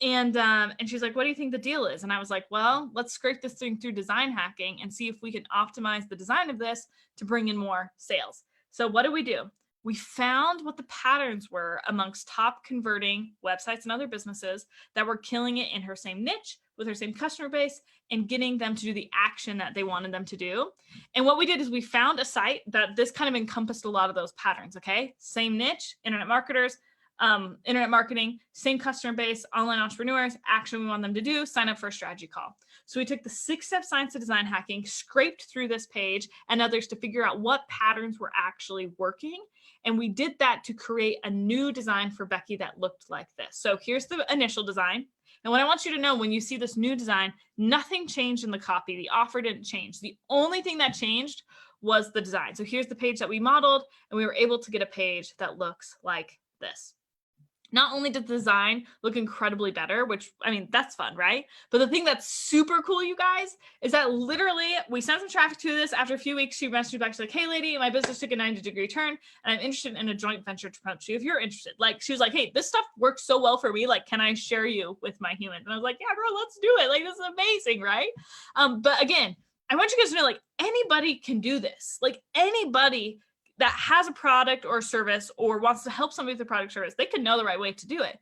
And she's like, what do you think the deal is? And I was like, well, let's scrape this thing through design hacking and see if we can optimize the design of this to bring in more sales. So what do? We found what the patterns were amongst top converting websites and other businesses that were killing it in her same niche with her same customer base and getting them to do the action that they wanted them to do. And what we did is we found a site that this kind of encompassed a lot of those patterns. Okay. Same niche, internet marketers, internet marketing, same customer base, online entrepreneurs, action we want them to do, sign up for a strategy call. So we took the 6-step science of design hacking, scraped through this page and others to figure out what patterns were actually working. And we did that to create a new design for Becky that looked like this. So here's the initial design. And what I want you to know, when you see this new design, nothing changed in the copy. The offer didn't change. The only thing that changed was the design. So here's the page that we modeled, and we were able to get a page that looks like this. Not only did the design look incredibly better, which, I mean, that's fun, right? But the thing that's super cool, you guys, is that literally we sent some traffic to this. After a few weeks, she messaged back. She's like, hey, lady, my business took a 90-degree turn, and I'm interested in a joint venture to promote you if you're interested. Like, she was like, hey, this stuff works so well for me. Like, can I share you with my humans? And I was like, yeah, girl, let's do it. Like, this is amazing, right? But again, I want you guys to know, like, anybody can do this. Like, anybody that has a product or a service or wants to help somebody with a product or service, they can know the right way to do it.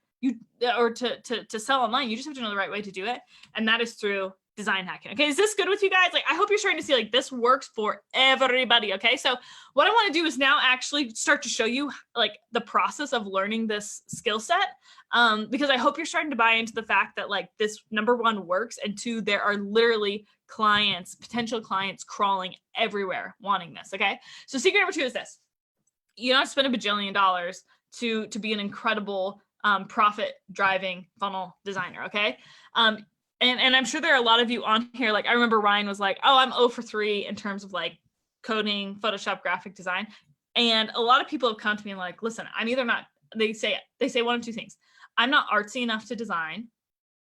To sell online, you just have to know the right way to do it. And that is through design hacking. Okay, is this good with you guys? Like, I hope you're starting to see like this works for everybody. Okay, so what I want to do is now actually start to show you like the process of learning this skill set, because I hope you're starting to buy into the fact that like this, number one, works, and two, there are literally clients, potential clients crawling everywhere wanting this. Okay, so secret number two is this: you don't have to spend $1 bajillion to be an incredible profit driving funnel designer. Okay. And I'm sure there are a lot of you on here. Like I remember Ryan was like, oh, I'm 0 for 3 in terms of like coding, Photoshop, graphic design. And a lot of people have come to me and like, listen, I'm either not, they say one of two things. I'm not artsy enough to design,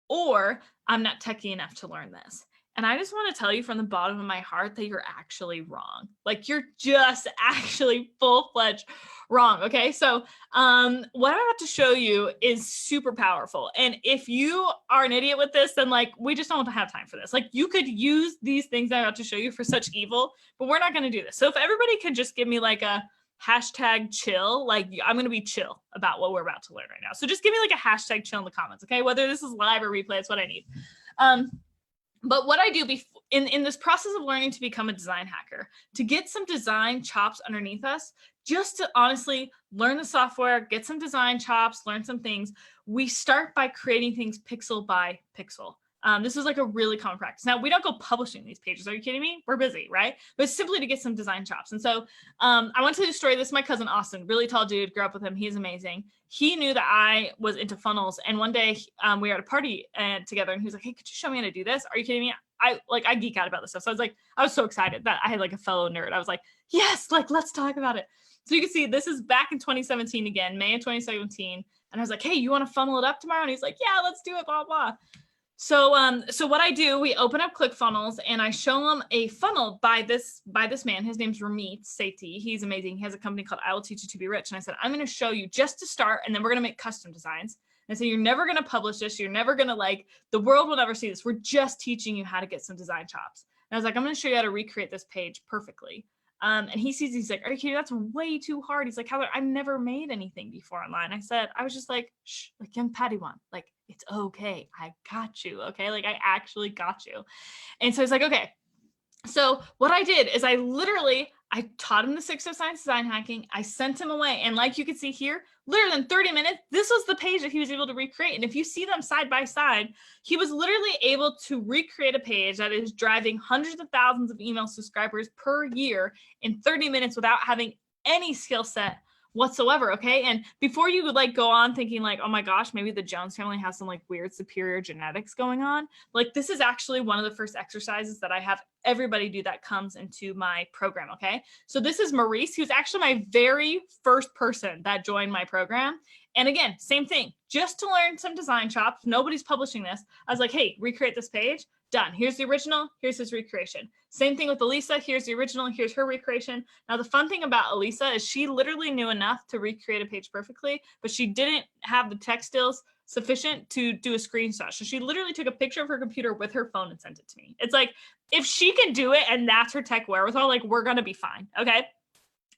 or I'm not techie enough to learn this. And I just want to tell you from the bottom of my heart that you're actually wrong. Like you're just actually full-fledged wrong. Okay. So what I'm about to show you is super powerful. And if you are an idiot with this, then like, we just don't have time for this. Like you could use these things I'm about to show you for such evil, but we're not going to do this. So if everybody could just give me like a hashtag chill, like I'm going to be chill about what we're about to learn right now. So just give me like a hashtag chill in the comments. Okay. Whether this is live or replay, it's what I need. But what I do in this process of learning to become a design hacker, to get some design chops underneath us, just to honestly learn the software, get some design chops, learn some things, we start by creating things pixel by pixel. This is like a really common practice. Now, we don't go publishing these pages. Are you kidding me? We're busy, right? But it's simply to get some design chops. And so I want to tell you a story. This is my cousin, Austin, really tall dude, grew up with him. He's amazing. He knew that I was into funnels. And one day we were at a party together and he was like, hey, could you show me how to do this? Are you kidding me? I geek out about this stuff. So I was so excited that I had like a fellow nerd. I was like, yes, like, let's talk about it. So you can see this is back in 2017 again, May of 2017. And I was like, hey, you want to funnel it up tomorrow? And he's like, yeah, let's do it, blah, blah. So what I do, we open up ClickFunnels and I show them a funnel by this man. His name's Ramit Sethi. He's amazing. He has a company called I Will Teach You to Be Rich. And I said, I'm going to show you just to start, and then we're going to make custom designs. And I said, you're never going to publish this. You're never going to like, the world will never see this. We're just teaching you how to get some design chops. And I was like, I'm going to show you how to recreate this page perfectly. And he sees, he's like, are you kidding? That's way too hard. He's like, Heather, I've never made anything before online. I was just like, shh, like young Padawan, like, it's okay. I got you. Okay. Like I actually got you. And so he's like, okay. So what I did is I taught him the 6 of science design hacking. I sent him away. And like you can see here, literally in 30 minutes, this was the page that he was able to recreate. And if you see them side by side, he was literally able to recreate a page that is driving hundreds of thousands of email subscribers per year in 30 minutes without having any skill set whatsoever. Okay. And before you would like go on thinking like, oh my gosh, maybe the Jones family has some like weird superior genetics going on. Like this is actually one of the first exercises that I have everybody do that comes into my program. Okay. So this is Maurice, who's actually my very first person that joined my program. And again, same thing, just to learn some design chops. Nobody's publishing this. I was like, hey, recreate this page. Done. Here's the original. Here's his recreation. Same thing with Elisa. Here's the original. Here's her recreation. Now, the fun thing about Elisa is she literally knew enough to recreate a page perfectly, but she didn't have the tech skills sufficient to do a screenshot. So she literally took a picture of her computer with her phone and sent it to me. It's like, if she can do it and that's her tech wherewithal, like we're going to be fine. Okay.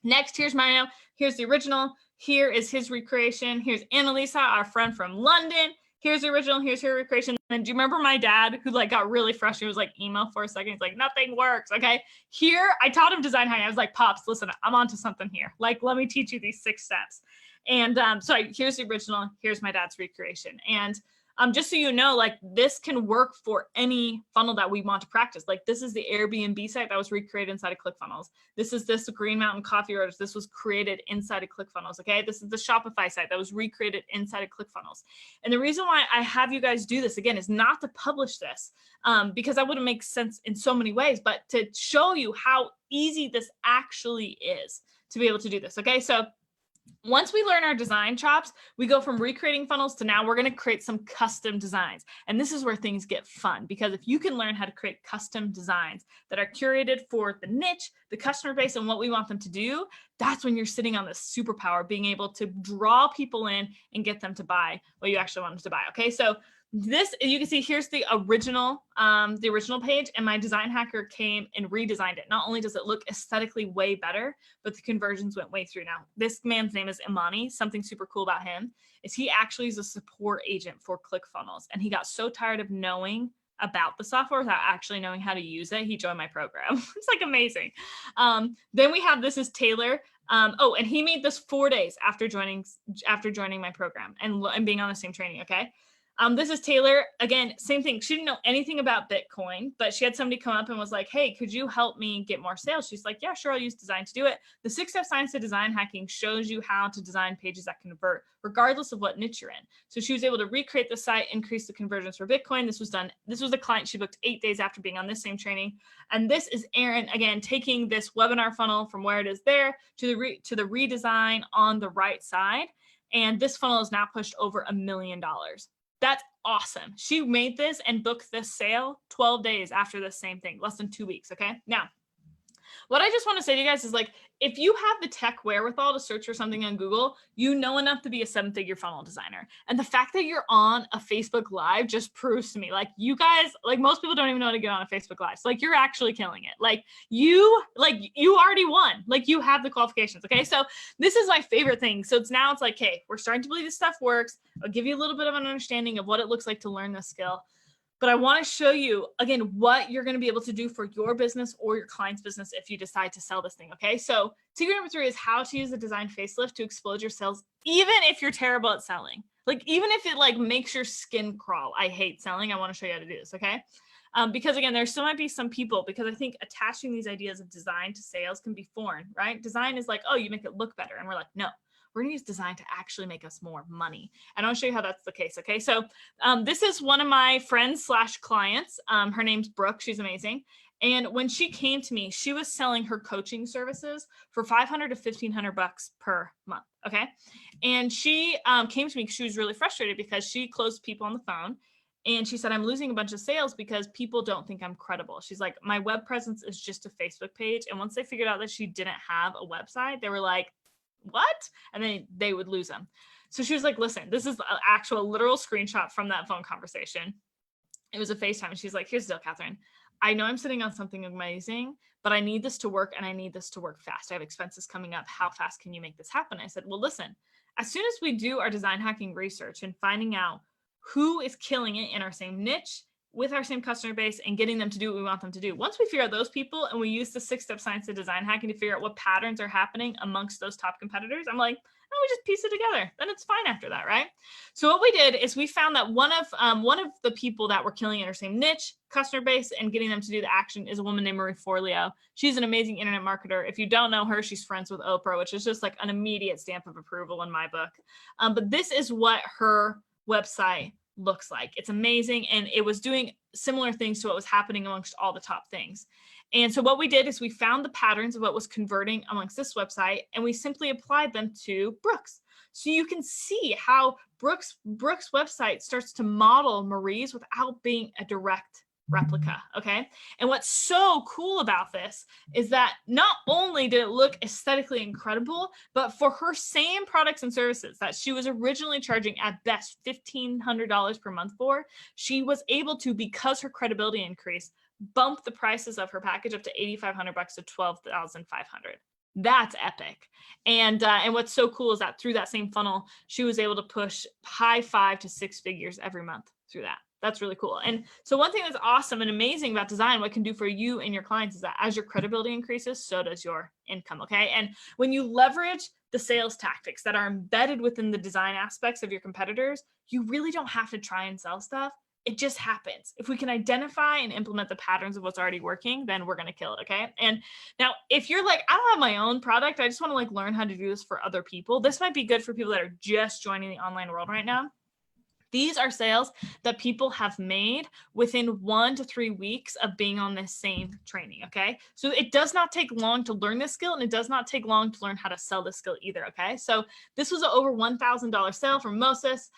Next, here's Mario. Here's the original. Here is his recreation. Here's Annalisa, our friend from London. Here's the original, here's her recreation. And do you remember my dad who like got really frustrated, was like emo for a second? He's like, nothing works. Okay. Here, I taught him design hacking. I was like, Pops, listen, I'm onto something here. Like, let me teach you these 6 steps. And here's the original, here's my dad's recreation. And just so you know, like this can work for any funnel that we want to practice. Like this is the Airbnb site that was recreated inside of ClickFunnels. This is this Green Mountain Coffee Roasters. This was created inside of ClickFunnels. Okay. This is the Shopify site that was recreated inside of ClickFunnels. And the reason why I have you guys do this again is not to publish this because that wouldn't make sense in so many ways, but to show you how easy this actually is to be able to do this. Okay. So once we learn our design chops, we go from recreating funnels to now we're going to create some custom designs. And this is where things get fun, because if you can learn how to create custom designs that are curated for the niche, the customer base, and what we want them to do, that's when you're sitting on this superpower, being able to draw people in and get them to buy what you actually want them to buy. Okay, so this, you can see here's the original page, and my design hacker came and redesigned it. Not only does it look aesthetically way better, but the conversions went way through. Now, this man's name is Imani. Something super cool about him is he actually is a support agent for ClickFunnels, and he got so tired of knowing about the software without actually knowing how to use it, he joined my program. It's like amazing. Then we have, this is Taylor. And he made this 4 days after joining my program and being on the same training. Okay. This is Taylor. Again, same thing. She didn't know anything about Bitcoin, but she had somebody come up and was like, hey, could you help me get more sales? She's like, yeah, sure. I'll use design to do it. The 6-step science of design hacking shows you how to design pages that convert regardless of what niche you're in. So she was able to recreate the site, increase the conversions for Bitcoin. This was a client she booked 8 days after being on this same training. And this is Erin, again, taking this webinar funnel from where it is there to the redesign on the right side. And this funnel is now pushed over $1 million. That's awesome. She made this and booked this sale 12 days after this same thing, less than 2 weeks. Okay. Now, what I just want to say to you guys is, like, if you have the tech wherewithal to search for something on Google, you know enough to be a 7-figure funnel designer. And the fact that you're on a Facebook Live just proves to me, like, you guys, like, most people don't even know how to get on a Facebook Live. So, like, you're actually killing it. Like you already won. Like, you have the qualifications. Okay. So this is my favorite thing. So it's like, hey, we're starting to believe this stuff works. I'll give you a little bit of an understanding of what it looks like to learn this skill. But I want to show you, again, what you're going to be able to do for your business or your client's business if you decide to sell this thing, okay? So secret number 3 is how to use the design facelift to explode your sales, even if you're terrible at selling. Like, even if it, like, makes your skin crawl. I hate selling. I want to show you how to do this, okay? Because, again, there still might be some people, because I think attaching these ideas of design to sales can be foreign, right? Design is like, oh, you make it look better. And we're like, no. We're going to use design to actually make us more money. And I'll show you how that's the case. Okay. So this is one of my friends / clients. Her name's Brooke. She's amazing. And when she came to me, she was selling her coaching services for $500 to $1,500 per month. Okay. And she came to me because she was really frustrated because she closed people on the phone. And she said, I'm losing a bunch of sales because people don't think I'm credible. She's like, my web presence is just a Facebook page. And once they figured out that she didn't have a website, they were like, what? And then they would lose them. So she was like, listen, this is an actual literal screenshot from that phone conversation. It was a FaceTime. And she's like, here's the deal, Kathryn. I know I'm sitting on something amazing, but I need this to work and I need this to work fast. I have expenses coming up. How fast can you make this happen? I said, well, listen, as soon as we do our design hacking research and finding out who is killing it in our same niche, with our same customer base, and getting them to do what we want them to do. Once we figure out those people and we use the 6-step science of design hacking to figure out what patterns are happening amongst those top competitors, I'm like, oh, we just piece it together. Then it's fine after that, right? So what we did is we found that one of the people that were killing in our same niche, customer base, and getting them to do the action is a woman named Marie Forleo. She's an amazing internet marketer. If you don't know her, she's friends with Oprah, which is just like an immediate stamp of approval in my book. But this is what her website looks like. It's amazing. And it was doing similar things to what was happening amongst all the top things. And so what we did is we found the patterns of what was converting amongst this website, and we simply applied them to Brooke's. So you can see how Brooke's website starts to model Marie's without being a direct replica. Okay. And what's so cool about this is that not only did it look aesthetically incredible, but for her same products and services that she was originally charging at best $1,500 per month for, she was able to, because her credibility increased, bump the prices of her package up to $8,500 to $12,500. That's epic. And what's so cool is that through that same funnel, she was able to push high 5 to 6 figures every month through that. That's really cool. And so one thing that's awesome and amazing about design, what it can do for you and your clients, is that as your credibility increases, so does your income. Okay. And when you leverage the sales tactics that are embedded within the design aspects of your competitors, you really don't have to try and sell stuff. It just happens. If we can identify and implement the patterns of what's already working, then we're going to kill it. Okay. And now if you're like, I don't have my own product, I just want to like learn how to do this for other people, this might be good for people that are just joining the online world right now. These are sales that people have made within 1 to 3 weeks of being on this same training. Okay. So it does not take long to learn this skill, and it does not take long to learn how to sell this skill either. Okay. So this was an over $1,000 sale from Moses.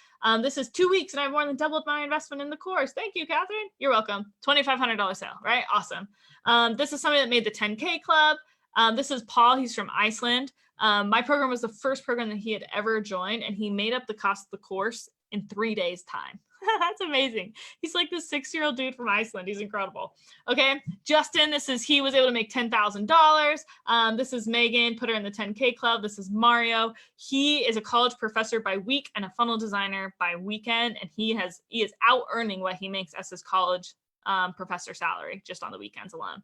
This is 2 weeks and I've more than doubled my investment in the course. Thank you, Kathryn. You're welcome. $2,500 sale, right? Awesome. This is somebody that made the 10K club. This is Paul. He's from Iceland. My program was the first program that he had ever joined, and he made up the cost of the course in 3 days time. That's amazing. He's like this 6-year-old dude from Iceland. He's incredible. Okay. Justin, he was able to make $10,000. This is Megan, put her in the 10K club. This is Mario. He is a college professor by week and a funnel designer by weekend. And he is out earning what he makes as his college professor salary just on the weekends alone.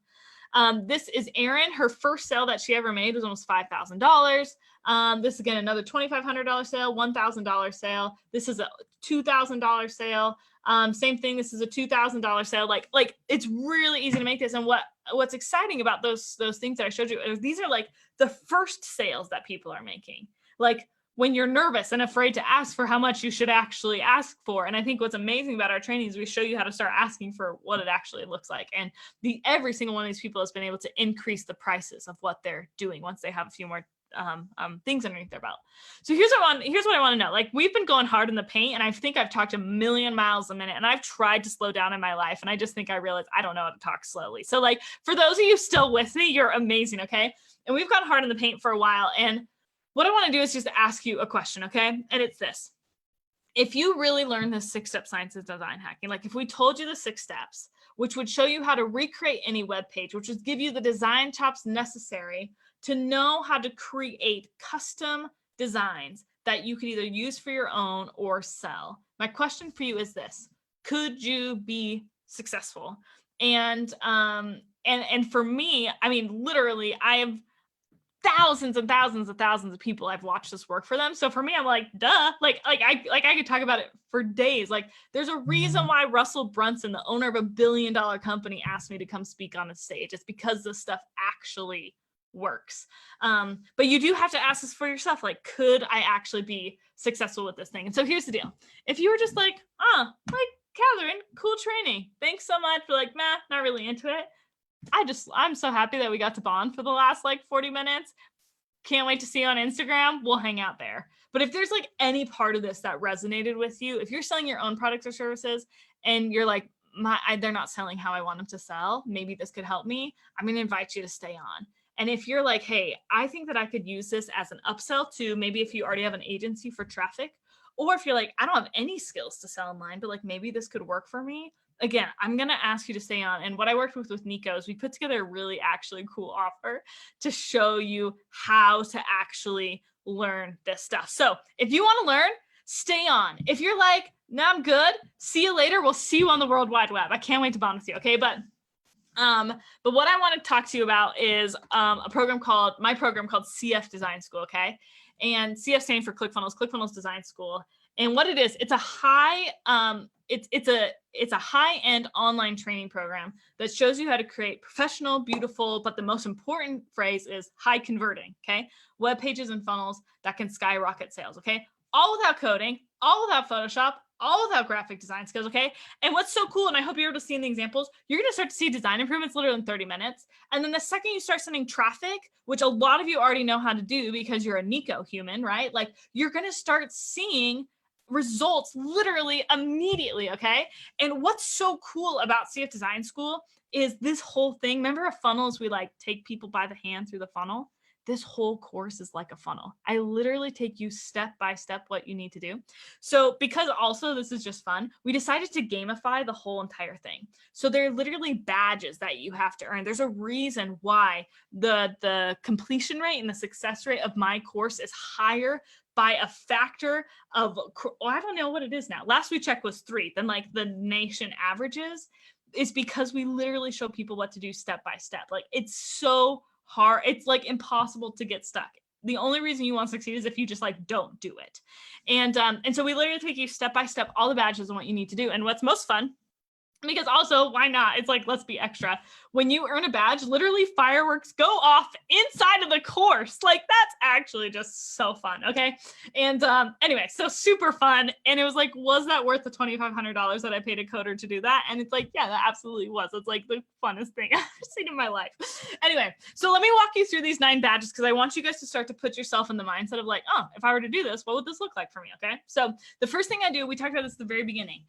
This is Erin. Her first sale that she ever made was almost $5,000. This is again another $2,500 sale, $1,000 sale. This is a $2,000 sale. Same thing. This is a $2,000 sale. Like it's really easy to make this. And what's exciting about those things that I showed you is these are like the first sales that people are making. Like when you're nervous and afraid to ask for how much you should actually ask for. And I think what's amazing about our training is we show you how to start asking for what it actually looks like. And every single one of these people has been able to increase the prices of what they're doing once they have a few more things underneath their belt. So here's what I want to know. Like we've been going hard in the paint, and I think I've talked a million miles a minute, and I've tried to slow down in my life, and I just think I realized I don't know how to talk slowly. So like for those of you still with me, you're amazing, okay? And we've gone hard in the paint for a while, and what I want to do is just ask you a question, okay? And it's this. If you really learn the 6-step science of design hacking, like if we told you the 6 steps, which would show you how to recreate any web page, which would give you the design chops necessary to know how to create custom designs that you could either use for your own or sell. My question for you is this: could you be successful? And for me, I mean, literally, I have thousands and thousands and thousands of people I've watched this work for them. So for me, I'm like, duh, I could talk about it for days. Like there's a reason why Russell Brunson, the owner of a $1 billion company, asked me to come speak on a stage. It's because this stuff actually works. But you do have to ask this for yourself. Like, could I actually be successful with this thing? And so here's the deal. If you were just like, Kathryn, cool training. Thanks so much. But like, nah, not really into it. I'm so happy that we got to bond for the last like 40 minutes. Can't wait to see you on Instagram. We'll hang out there. But if there's like any part of this that resonated with you, if you're selling your own products or services and you're like, they're not selling how I want them to sell, maybe this could help me, I'm going to invite you to stay on. And if you're like, hey, I think that I could use this as an upsell to maybe if you already have an agency for traffic, or if you're like, I don't have any skills to sell online, but like maybe this could work for me. Again, I'm going to ask you to stay on. And what I worked with Nico is we put together a really actually cool offer to show you how to actually learn this stuff. So if you want to learn, stay on. If you're like, no, I'm good, see you later. We'll see you on the World Wide Web. I can't wait to bond with you. Okay. But what I want to talk to you about is my program called CF Design School. Okay. And CF standing for ClickFunnels Design School. And what it is, it's a high-end online training program that shows you how to create professional, beautiful, but the most important phrase is high converting, okay? Web pages and funnels that can skyrocket sales, okay? All without coding, all without Photoshop, all without graphic design skills, okay? And what's so cool, and I hope you're able to see in the examples, you're gonna start to see design improvements literally in 30 minutes. And then the second you start sending traffic, which a lot of you already know how to do because you're a Nico human, right? Like you're gonna start seeing results literally immediately, okay? And what's so cool about CF Design School is this whole thing. Remember a funnel is we like take people by the hand through the funnel? This whole course is like a funnel. I literally take you step by step what you need to do. So because also this is just fun, we decided to gamify the whole entire thing. So there are literally badges that you have to earn. There's a reason why the completion rate and the success rate of my course is higher by a factor of, I don't know what it is now. Last we checked was 3, then like the nation averages, is because we literally show people what to do step by step. Like it's so hard. It's like impossible to get stuck. The only reason you won't succeed is if you just like don't do it. And so we literally take you step by step, all the badges and what you need to do. And what's most fun, because also why not? It's like, let's be extra. When you earn a badge, literally fireworks go off inside of the course. Like that's actually just so fun. Okay. And anyway, so super fun. And it was like, was that worth the $2,500 that I paid a coder to do that? And it's like, yeah, that absolutely was. It's like the funnest thing I've ever seen in my life. Anyway, so let me walk you through these 9 badges because I want you guys to start to put yourself in the mindset of like, oh, if I were to do this, what would this look like for me? Okay. So the first thing I do, we talked about this at the very beginning.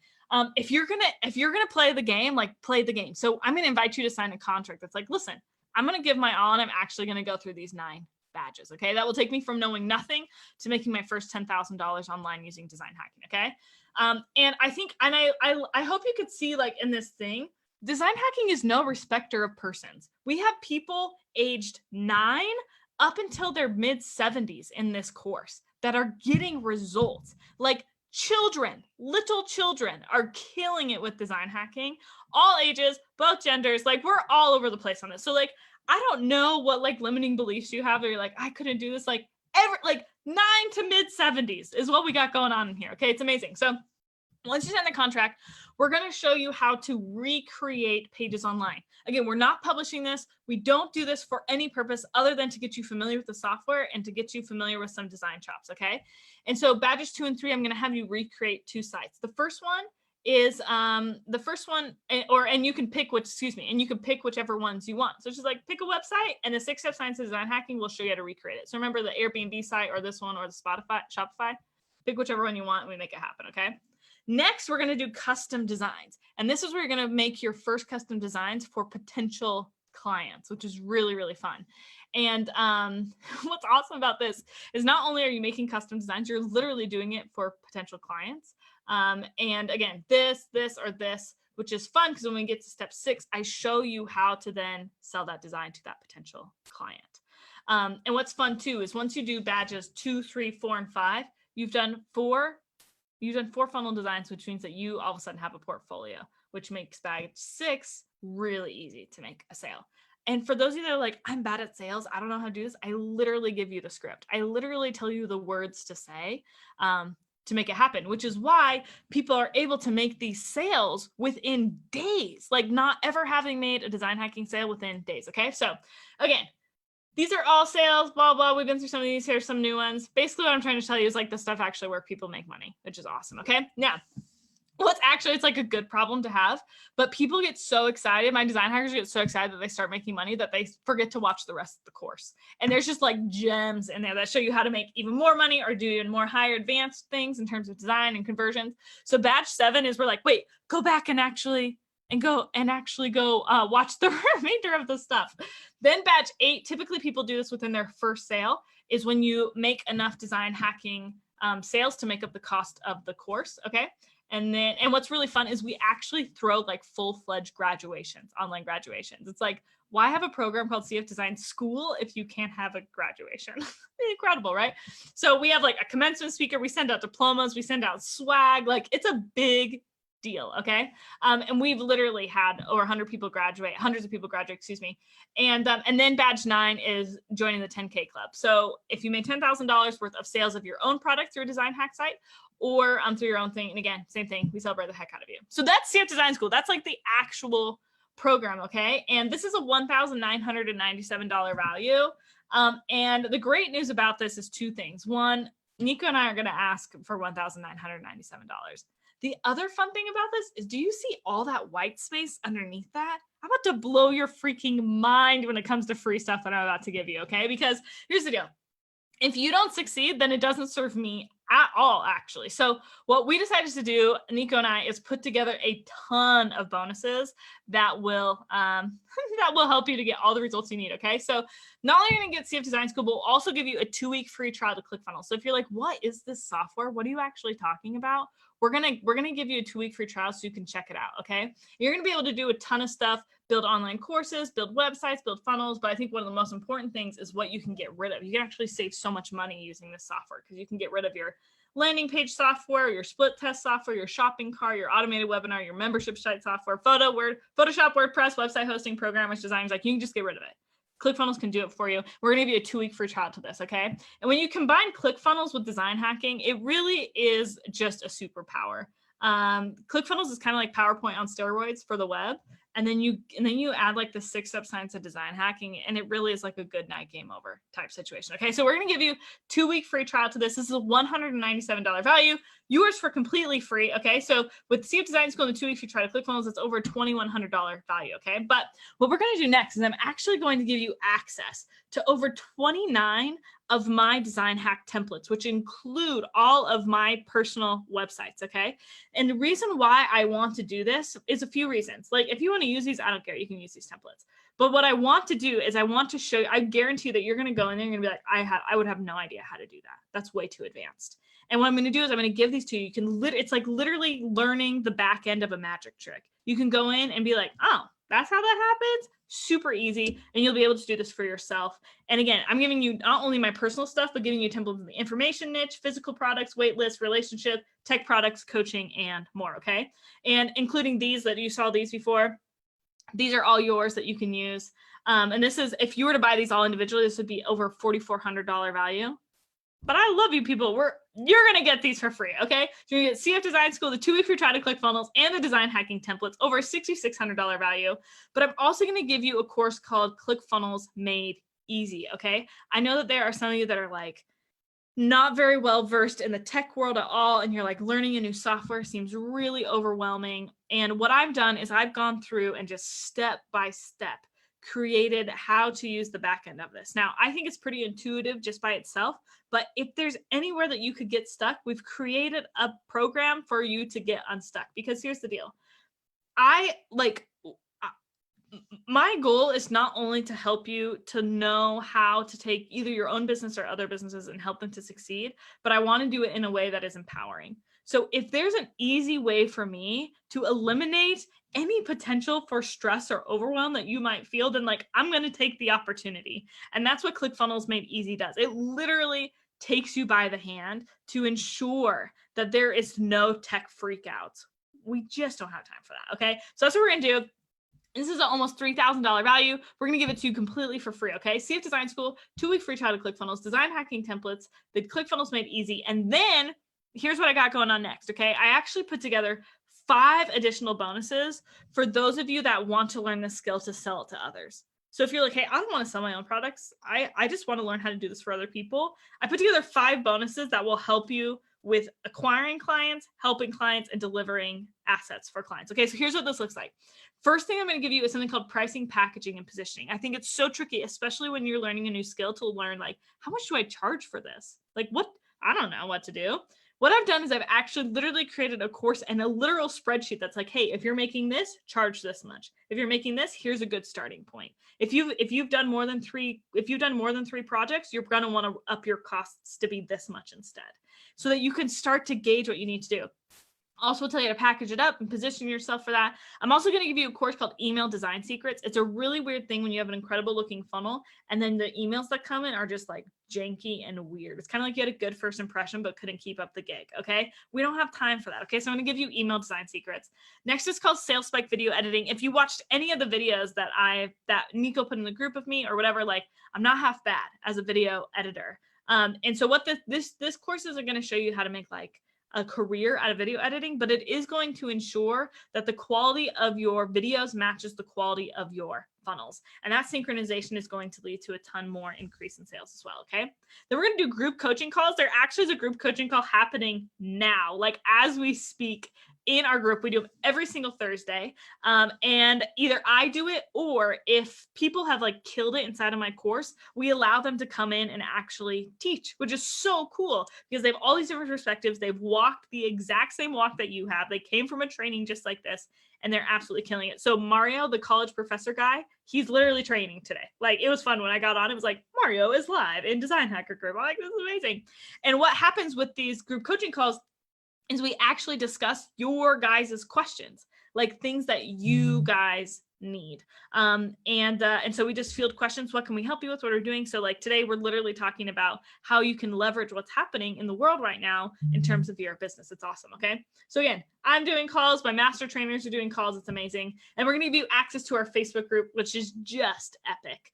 If you're gonna play the game, like play the game. So I'm gonna invite you to sign a contract that's like, listen, I'm gonna give my all and I'm actually gonna go through these 9 badges. Okay. That will take me from knowing nothing to making my first $10,000 online using design hacking. Okay. And I think, and I hope you could see like in this thing, design hacking is no respecter of persons. We have people aged 9 up until their mid 70s in this course that are getting results. Like children, little children are killing it with design hacking, all ages, both genders. Like, we're all over the place on this. So like, I don't know what like limiting beliefs you have, or you're like, I couldn't do this. Like, like 9 to mid 70s is what we got going on in here. Okay. It's amazing. So once you sign the contract, we're going to show you how to recreate pages online. Again, we're not publishing this. We don't do this for any purpose other than to get you familiar with the software and to get you familiar with some design chops, okay? And so badges 2 and 3, I'm going to have you recreate 2 sites. The first one is and you can pick whichever ones you want. So it's just like pick a website, and the 6-step science of design hacking will show you how to recreate it. So remember the Airbnb site, or this one, or the Shopify, pick whichever one you want and we make it happen, okay? Next, we're going to do custom designs. And this is where you're going to make your first custom designs for potential clients, which is really, really fun. And what's awesome about this is not only are you making custom designs, you're literally doing it for potential clients. And again, this, or this, which is fun because when we get to step 6, I show you how to then sell that design to that potential client. And what's fun too is once you do badges 2, 3, 4, and 5, you've done 4 funnel designs, which means that you all of a sudden have a portfolio, which makes badge 6 really easy to make a sale. And for those of you that are like, I'm bad at sales, I don't know how to do this, I literally give you the script. I literally tell you the words to say to make it happen, which is why people are able to make these sales within days, like not ever having made a design hacking sale within days. Okay. So again, these are all sales, blah, blah. We've been through some of these. Here's some new ones. Basically, what I'm trying to tell you is like the stuff actually where people make money, which is awesome. Okay. Now, it's like a good problem to have, but people get so excited. My design hackers get so excited that they start making money that they forget to watch the rest of the course. And there's just like gems in there that show you how to make even more money or do even more higher advanced things in terms of design and conversions. So badge 7 is we're like, wait, go back and actually go watch the remainder of the stuff. Then badge 8, typically people do this within their first sale, is when you make enough design hacking sales to make up the cost of the course. Okay. And what's really fun is we actually throw like full-fledged graduations, online graduations. It's like, why have a program called CF Design School if you can't have a graduation? Incredible, right? So we have like a commencement speaker. We send out diplomas. We send out swag. Like, it's a big deal, okay? And we've literally had over 100 people graduate, hundreds of people graduate, excuse me. And then badge 9 is joining the 10K club. So if you made $10,000 worth of sales of your own product through a design hack site, or through your own thing, and again, same thing, we celebrate the heck out of you. So that's CF Design School. That's like the actual program, okay? And this is a $1,997 value. And the great news about this is 2 things. One, Nico and I are going to ask for $1,997. The other fun thing about this is, do you see all that white space underneath that? I'm about to blow your freaking mind when it comes to free stuff that I'm about to give you, okay? Because here's the deal. If you don't succeed, then it doesn't serve me at all, actually. So what we decided to do, Nico and I, is put together a ton of bonuses that will help you to get all the results you need, okay? So not only are you going to get CF Design School, but we'll also give you a 2-week free trial to ClickFunnels. So if you're like, what is this software? What are you actually talking about? We're gonna give you a 2-week free trial so you can check it out, okay? You're gonna be able to do a ton of stuff, build online courses, build websites, build funnels, but I think one of the most important things is what you can get rid of. You can actually save so much money using this software because you can get rid of your landing page software, your split test software, your shopping cart, your automated webinar, your membership site software, Photoshop, WordPress, website hosting, programmers, designers, like you can just get rid of it. ClickFunnels can do it for you. We're going to give you a 2-week free trial to this, okay? And when you combine ClickFunnels with design hacking, it really is just a superpower. ClickFunnels is kind of like PowerPoint on steroids for the web. And then you add like the 6-step science of design hacking, and it really is like a good night game over type situation. Okay, so we're going to give you 2-week free trial to this. This is a $197 value. Yours for completely free. Okay, so with CF Design School in the 2 weeks you try to ClickFunnels, it's over a $2,100 value. Okay, but what we're going to do next is I'm actually going to give you access to over 29 of my design hack templates, which include all of my personal websites, okay? And the reason why I want to do this is a few reasons. Like, if you want to use these, I don't care, you can use these templates. But what I want to do is I want to show you, I guarantee that you're going to go in there and you're going to be like, I would have no idea how to do that. That's way too advanced. And what I'm going to do is I'm going to give these to you. You can it's like literally learning the back end of a magic trick. You can go in and be like, oh, That's how that happens. Super easy. And you'll be able to do this for yourself. And again, I'm giving you not only my personal stuff, but giving you templates in the information niche, physical products, wait list, relationship, tech products, coaching, and more. Okay. And including these that you saw these before. These are all yours that you can use. And this is, if you were to buy these all individually, this would be over $4,400 value. But I love you people. You're going to get these for free, okay? So you're going to get CF Design School, the 2-week free trial to ClickFunnels, and the design hacking templates, over a $6,600 value. But I'm also going to give you a course called ClickFunnels Made Easy, okay? I know that there are some of you that are like, not very well versed in the tech world at all, and you're like, learning a new software seems really overwhelming. And what I've done is I've gone through and just step by step created how to use the back end of this. Now, I think it's pretty intuitive just by itself, but if there's anywhere that you could get stuck, we've created a program for you to get unstuck. Because here's the deal. My goal is not only to help you to know how to take either your own business or other businesses and help them to succeed, but I want to do it in a way that is empowering. So if there's an easy way for me to eliminate any potential for stress or overwhelm that you might feel, then like, I'm going to take the opportunity. And that's what ClickFunnels Made Easy does. It literally takes you by the hand to ensure that there is no tech freakouts. We just don't have time for that. Okay. So that's what we're going to do. This is an almost $3,000 value. We're going to give it to you completely for free, okay? CF Design School, 2-week free trial to ClickFunnels, design hacking templates, the ClickFunnels Made Easy. And then here's what I got going on next, okay? I actually put together 5 additional bonuses for those of you that want to learn this skill to sell it to others. So if you're like, hey, I don't want to sell my own products. I just want to learn how to do this for other people. I put together 5 bonuses that will help you with acquiring clients, helping clients, and delivering assets for clients. Okay, so here's what this looks like. First thing I'm going to give you is something called pricing, packaging, and positioning. I think it's so tricky, especially when you're learning a new skill, to learn like, how much do I charge for this? Like, what? I don't know what to do. What I've done is I've actually literally created a course and a literal spreadsheet that's like, hey, if you're making this, charge this much. If you're making this, here's a good starting point. If you've done more than 3 projects, you're going to want to up your costs to be this much instead, so that you can start to gauge what you need to do. Also tell you to package it up and position yourself for that. I'm also going to give you a course called Email Design Secrets. It's a really weird thing when you have an incredible looking funnel and then the emails that come in are just like janky and weird. It's kind of like you had a good first impression but couldn't keep up the gig, okay? We don't have time for that, okay? So I'm going to give you Email Design Secrets. Next is called Sales Spike Video Editing. If you watched any of the videos that Nico put in the group of me or whatever, like, I'm not half bad as a video editor. And so what this courses are going to show you how to make like a career out of video editing, but it is going to ensure that the quality of your videos matches the quality of your funnels. And that synchronization is going to lead to a ton more increase in sales as well, okay? Then we're going to do group coaching calls. There actually is a group coaching call happening now, like as we speak. In our group, we do them every single Thursday. And either I do it, or if people have like killed it inside of my course, we allow them to come in and actually teach, which is so cool because they have all these different perspectives. They've walked the exact same walk that you have. They came from a training just like this, and they're absolutely killing it. So Mario, the college professor guy, he's literally training today. Like, it was fun when I got on. It was like, Mario is live in Design Hacker Group. I'm like, this is amazing. And what happens with these group coaching calls is we actually discuss your guys' questions, like things that you guys need. And so we just field questions. What can we help you with? What are we doing? So like today, we're literally talking about how you can leverage what's happening in the world right now in terms of your business. It's awesome. Okay. So again, I'm doing calls. My master trainers are doing calls. It's amazing. And we're going to give you access to our Facebook group, which is just epic.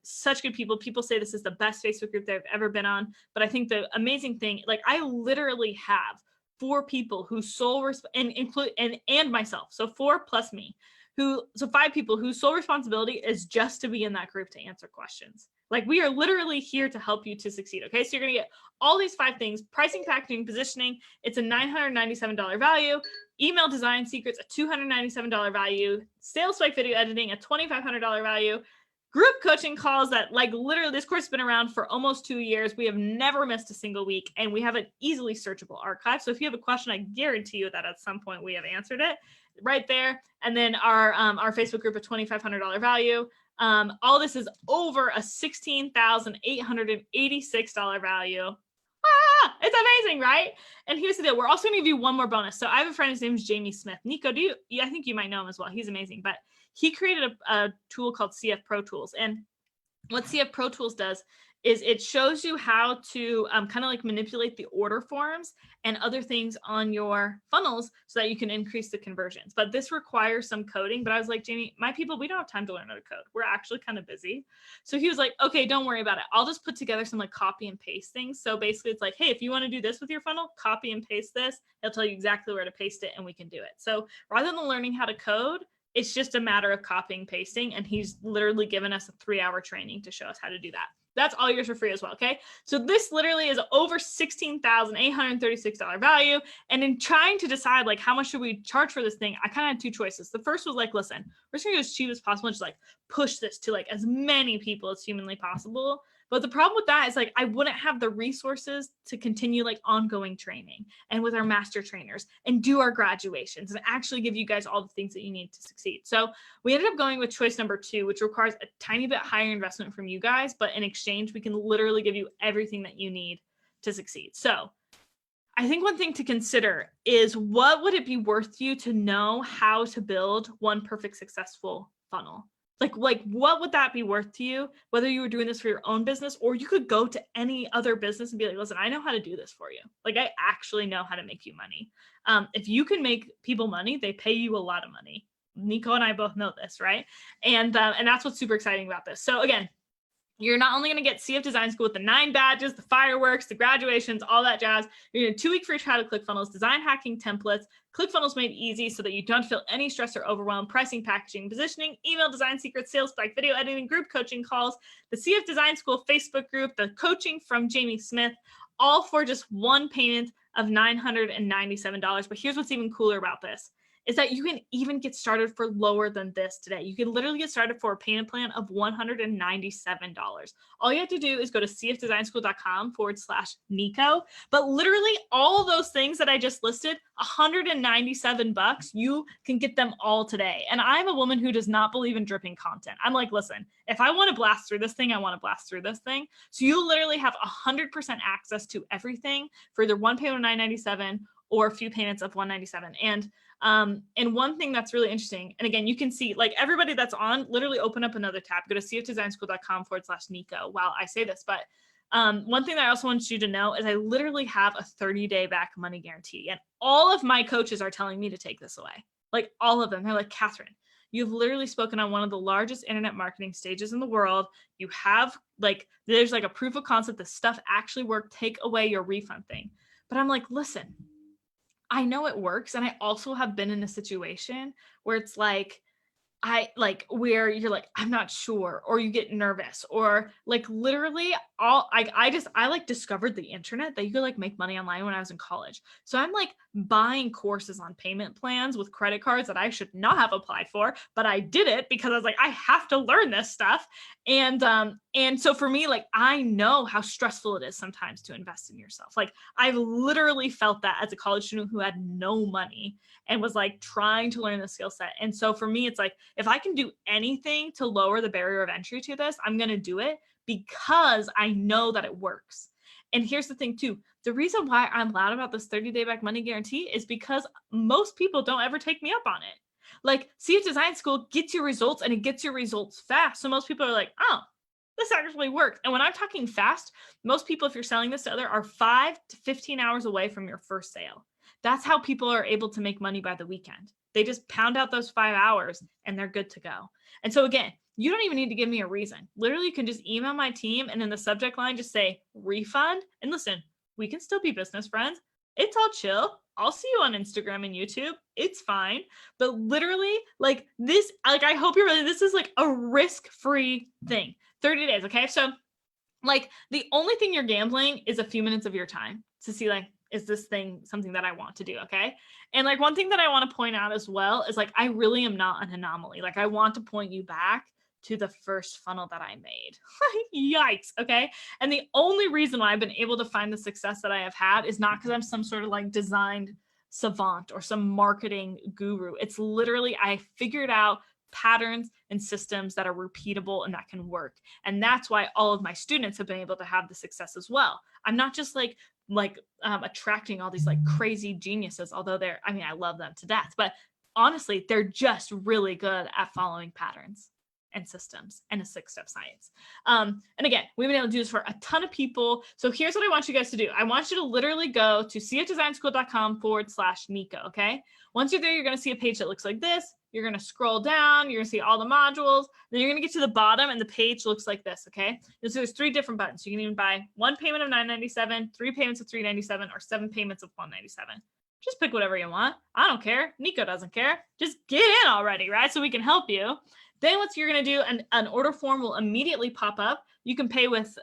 Such good people. People say this is the best Facebook group they've ever been on. But I think the amazing thing, like I literally have 4 people whose sole and myself, so 4 plus me, so 5 people whose sole responsibility is just to be in that group to answer questions. Like, we are literally here to help you to succeed. Okay, so you're gonna get all these 5 things: pricing, packaging, positioning. It's a $997 value. Email Design Secrets, a $297 value. Sales Spike Video Editing, a $2,500 value. Group coaching calls that, like, literally, this course has been around for almost 2 years. We have never missed a single week, and we have an easily searchable archive. So if you have a question, I guarantee you that at some point we have answered it right there. And then our Facebook group, a $2,500 value. All this is over a $16,886 value. It's amazing, right? And here's the deal. We're also going to give you one more bonus. So I have a friend, his name is Jamie Smith. Nico, I think you might know him as well. He's amazing. But he created a tool called CF Pro Tools. And what CF Pro Tools does is it shows you how to kind of like manipulate the order forms and other things on your funnels so that you can increase the conversions. But this requires some coding. But I was like, Jamie, my people, we don't have time to learn how to code. We're actually kind of busy. So he was like, okay, don't worry about it. I'll just put together some like copy and paste things. So basically it's like, hey, if you want to do this with your funnel, copy and paste this. He'll tell you exactly where to paste it and we can do it. So rather than learning how to code, it's just a matter of copying, pasting, and he's literally given us a 3-hour training to show us how to do that. That's all yours for free as well, okay? So this literally is over $16,836 value. And in trying to decide like how much should we charge for this thing, I kind of had two choices. The first was like, listen, we're just gonna go as cheap as possible and just like push this to like as many people as humanly possible. But the problem with that is like, I wouldn't have the resources to continue like ongoing training and with our master trainers and do our graduations and actually give you guys all the things that you need to succeed. So we ended up going with choice number 2, which requires a tiny bit higher investment from you guys, but in exchange, we can literally give you everything that you need to succeed. So I think one thing to consider is what would it be worth you to know how to build one perfect successful funnel? Like what would that be worth to you, whether you were doing this for your own business or you could go to any other business and be like, listen, I know how to do this for you. Like I actually know how to make you money. If you can make people money, they pay you a lot of money. Nico and I both know this, right? And that's what's super exciting about this. So again, you're not only going to get CF Design School with the 9 badges, the fireworks, the graduations, all that jazz. You're going to 2-week free trial to ClickFunnels, design hacking templates, ClickFunnels made easy so that you don't feel any stress or overwhelm, pricing, packaging, positioning, email design secrets, sales spike, video editing, group coaching calls, the CF Design School Facebook group, the coaching from Jamie Smith, all for just one payment of $997. But here's what's even cooler about this. Is that you can even get started for lower than this today. You can literally get started for a payment plan of $197. All you have to do is go to cfdesignschool.com/Nico. But literally all those things that I just listed, $197, you can get them all today. And I'm a woman who does not believe in dripping content. I'm like, listen, if I want to blast through this thing, I want to blast through this thing. So you literally have 100% access to everything for either one payment of $997 or a few payments of $197. And one thing that's really interesting, and again, you can see like everybody that's on, literally open up another tab, go to cfdesignschool.com/Nico while I say this. But one thing that I also want you to know is I literally have a 30-day back money guarantee. And all of my coaches are telling me to take this away. Like all of them. They're like, Kathryn, you've literally spoken on one of the largest internet marketing stages in the world. You have like, there's like a proof of concept. This stuff actually worked. Take away your refund thing. But I'm like, listen, I know it works. And I also have been in a situation where it's like, where you're like, I'm not sure, or you get nervous, or like literally I like discovered the internet that you could like make money online when I was in college. So I'm like buying courses on payment plans with credit cards that I should not have applied for, but I did it because I was like, I have to learn this stuff. And so for me, like, I know how stressful it is sometimes to invest in yourself. Like I've literally felt that as a college student who had no money and was like trying to learn the skill set. And so for me, it's like, if I can do anything to lower the barrier of entry to this, I'm going to do it because I know that it works. And here's the thing too. The reason why I'm loud about this 30-day back money guarantee is because most people don't ever take me up on it. Like CF Design School gets your results and it gets your results fast. So most people are like, oh, this actually works. And when I'm talking fast, most people, if you're selling this to other, are 5 to 15 hours away from your first sale. That's how people are able to make money by the weekend. They just pound out those 5 hours and they're good to go. And so again, you don't even need to give me a reason. Literally, you can just email my team and in the subject line, just say refund. And listen, we can still be business friends. It's all chill. I'll see you on Instagram and YouTube. It's fine. But literally like this, like, I hope you're really, this is like a risk-free thing. 30 days. Okay. So like the only thing you're gambling is a few minutes of your time to see like, is this thing something that I want to do? Okay. And like one thing that I want to point out as well is like, I really am not an anomaly. Like I want to point you back to the first funnel that I made. Yikes. Okay. And the only reason why I've been able to find the success that I have had is not because I'm some sort of like designed savant or some marketing guru. It's literally, I figured out patterns and systems that are repeatable and that can work. And that's why all of my students have been able to have the success as well. I'm not just like attracting all these like crazy geniuses, although I love them to death, but honestly, they're just really good at following patterns and systems and a 6-step science. And again, we've been able to do this for a ton of people. So here's what I want you guys to do. I want you to literally go to cfdesignschool.com/Nico. Okay. Once you're there, you're going to see a page that looks like this. You're going to scroll down. You're going to see all the modules. Then you're going to get to the bottom and the page looks like this. Okay. So there's 3 different buttons. You can even buy 1 payment of $9.97, 3 payments of $3.97, or 7 payments of $197. Just pick whatever you want. I don't care. Nico doesn't care. Just get in already, right? So we can help you. Then what you're going to do, an order form will immediately pop up. You can pay with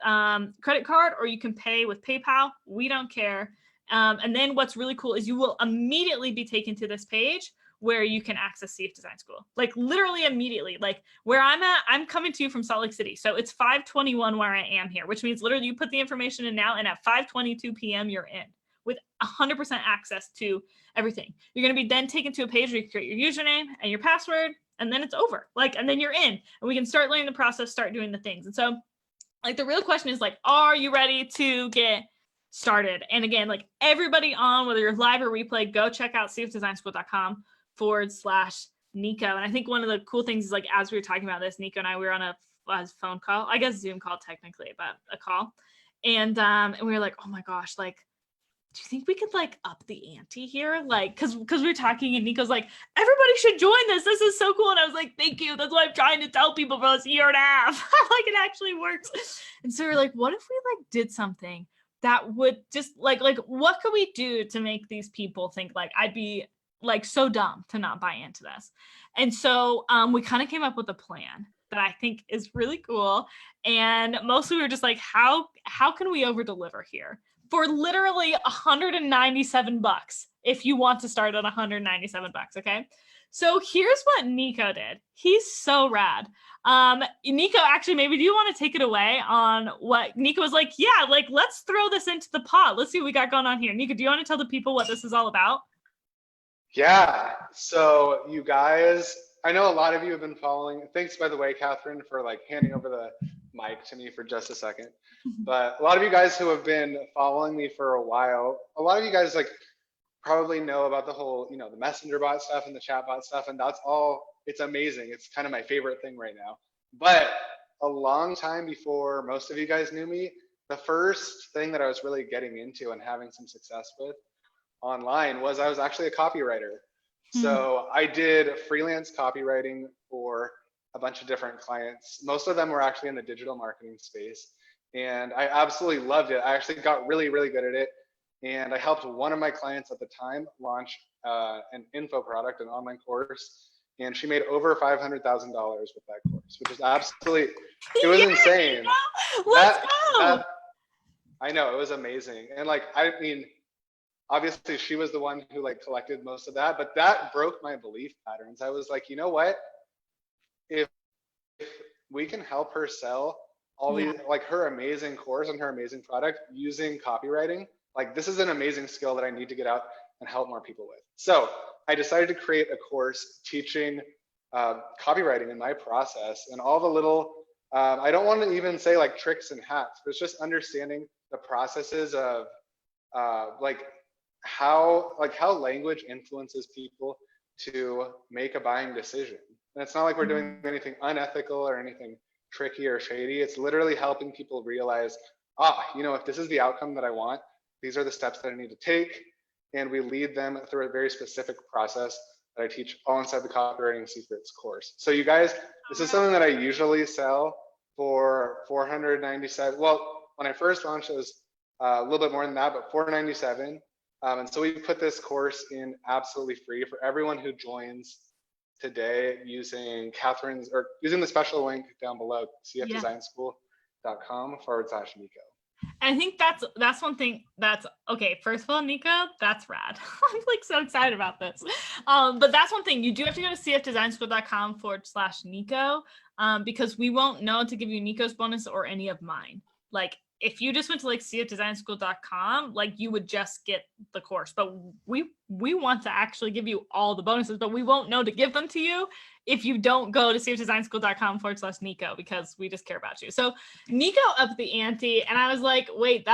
credit card or you can pay with PayPal. We don't care. And then what's really cool is you will immediately be taken to this page where you can access CF Design School. Like literally immediately. Like where I'm at, I'm coming to you from Salt Lake City. So it's 5:21 where I am here, which means literally you put the information in now and at 5:22 p.m. you're in with 100% access to everything. You're going to be then taken to a page where you create your username and your password, and then it's over. Like, and then you're in, and we can start learning the process, start doing the things. And so like the real question is like, are you ready to get started? And again, like everybody on, whether you're live or replay, go check out cfdesignschool.com/Nico. And I think one of the cool things is like, as we were talking about this, Nico and I, we were on a phone call, I guess Zoom call technically, but a call. And we were like, oh my gosh, like, do you think we could like up the ante here? Like, cause we were talking and Nico's like, everybody should join this. This is so cool. And I was like, thank you. That's what I'm trying to tell people for this year and a half. Like it actually works. And so we're like, what if we like did something that would just like what could we do to make these people think like I'd be like so dumb to not buy into this? And so we kind of came up with a plan that I think is really cool. And mostly we were just like, how can we over deliver here? For literally $197 if you want to start at $197, okay? So here's what Nico did. He's so rad. Nico, actually, maybe do you want to take it away on what Nico was like, yeah, like let's throw this into the pot. Let's see what we got going on here. Nico, do you want to tell the people what this is all about? Yeah, so you guys, I know a lot of you have been following. Thanks, by the way, Kathryn, for like handing over the mic to me for just a second. But a lot of you guys who have been following me for a while, a lot of you guys like probably know about the whole, you know, the messenger bot stuff and the chat bot stuff, and that's all, it's amazing. It's kind of my favorite thing right now. But a long time before most of you guys knew me, the first thing that I was really getting into and having some success with online was I was actually a copywriter. So I did freelance copywriting for a bunch of different clients. Most of them were actually in the digital marketing space. And I absolutely loved it. I actually got really, really good at it. And I helped one of my clients at the time launch an info product, an online course. And she made over $500,000 with that course, which is absolutely, it was insane. Let's go. I know, it was amazing. And like, I mean, obviously she was the one who like collected most of that, but that broke my belief patterns. I was like, you know what? If we can help her sell all these, like her amazing course and her amazing product using copywriting, like this is an amazing skill that I need to get out and help more people with. So I decided to create a course teaching copywriting in my process and all the little, I don't want to even say like tricks and hacks, but it's just understanding the processes of like how language influences people to make a buying decision. And it's not like we're doing anything unethical or anything tricky or shady. It's literally helping people realize, you know, if this is the outcome that I want, these are the steps that I need to take. And we lead them through a very specific process that I teach all inside the Copywriting Secrets course. So you guys, this is something that I usually sell for $497. Well, when I first launched, it was a little bit more than that, but $497. And so we put this course in absolutely free for everyone who joins today using Kathryn's or using the special link down below, cfdesignschool.com/Nico. I think that's one thing that's okay. First of all, Nico, that's rad. I'm like so excited about this. But that's one thing, you do have to go to cfdesignschool.com/Nico because we won't know to give you Nico's bonus or any of mine. Like if you just went to like cfdesignschool.com, like you would just get the course, but we want to actually give you all the bonuses, but we won't know to give them to you if you don't go to cfdesignschool.com/Nico because we just care about you. So Nico upped the ante and I was like, wait,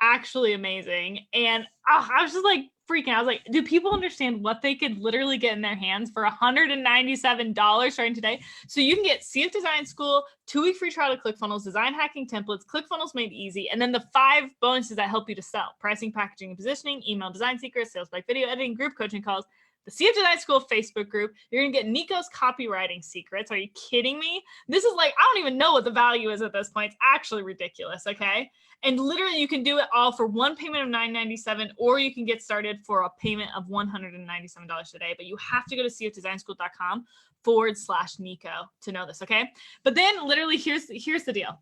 actually amazing. And I was just like freaking out. I was like, do people understand what they could literally get in their hands for $197 starting today? So you can get CF Design School, 2-week free trial to ClickFunnels, design hacking templates, ClickFunnels made easy, and then the 5 bonuses that help you to sell: pricing, packaging, and positioning, email design secrets, sales by video editing, group coaching calls, the CF Design School Facebook group. You're going to get Nico's copywriting secrets. Are you kidding me? This is like, I don't even know what the value is at this point. It's actually ridiculous, okay? And literally you can do it all for one payment of $997, or you can get started for a payment of $197 today. But you have to go to cfdesignschool.com/Nico to know this, okay? But then literally here's the deal.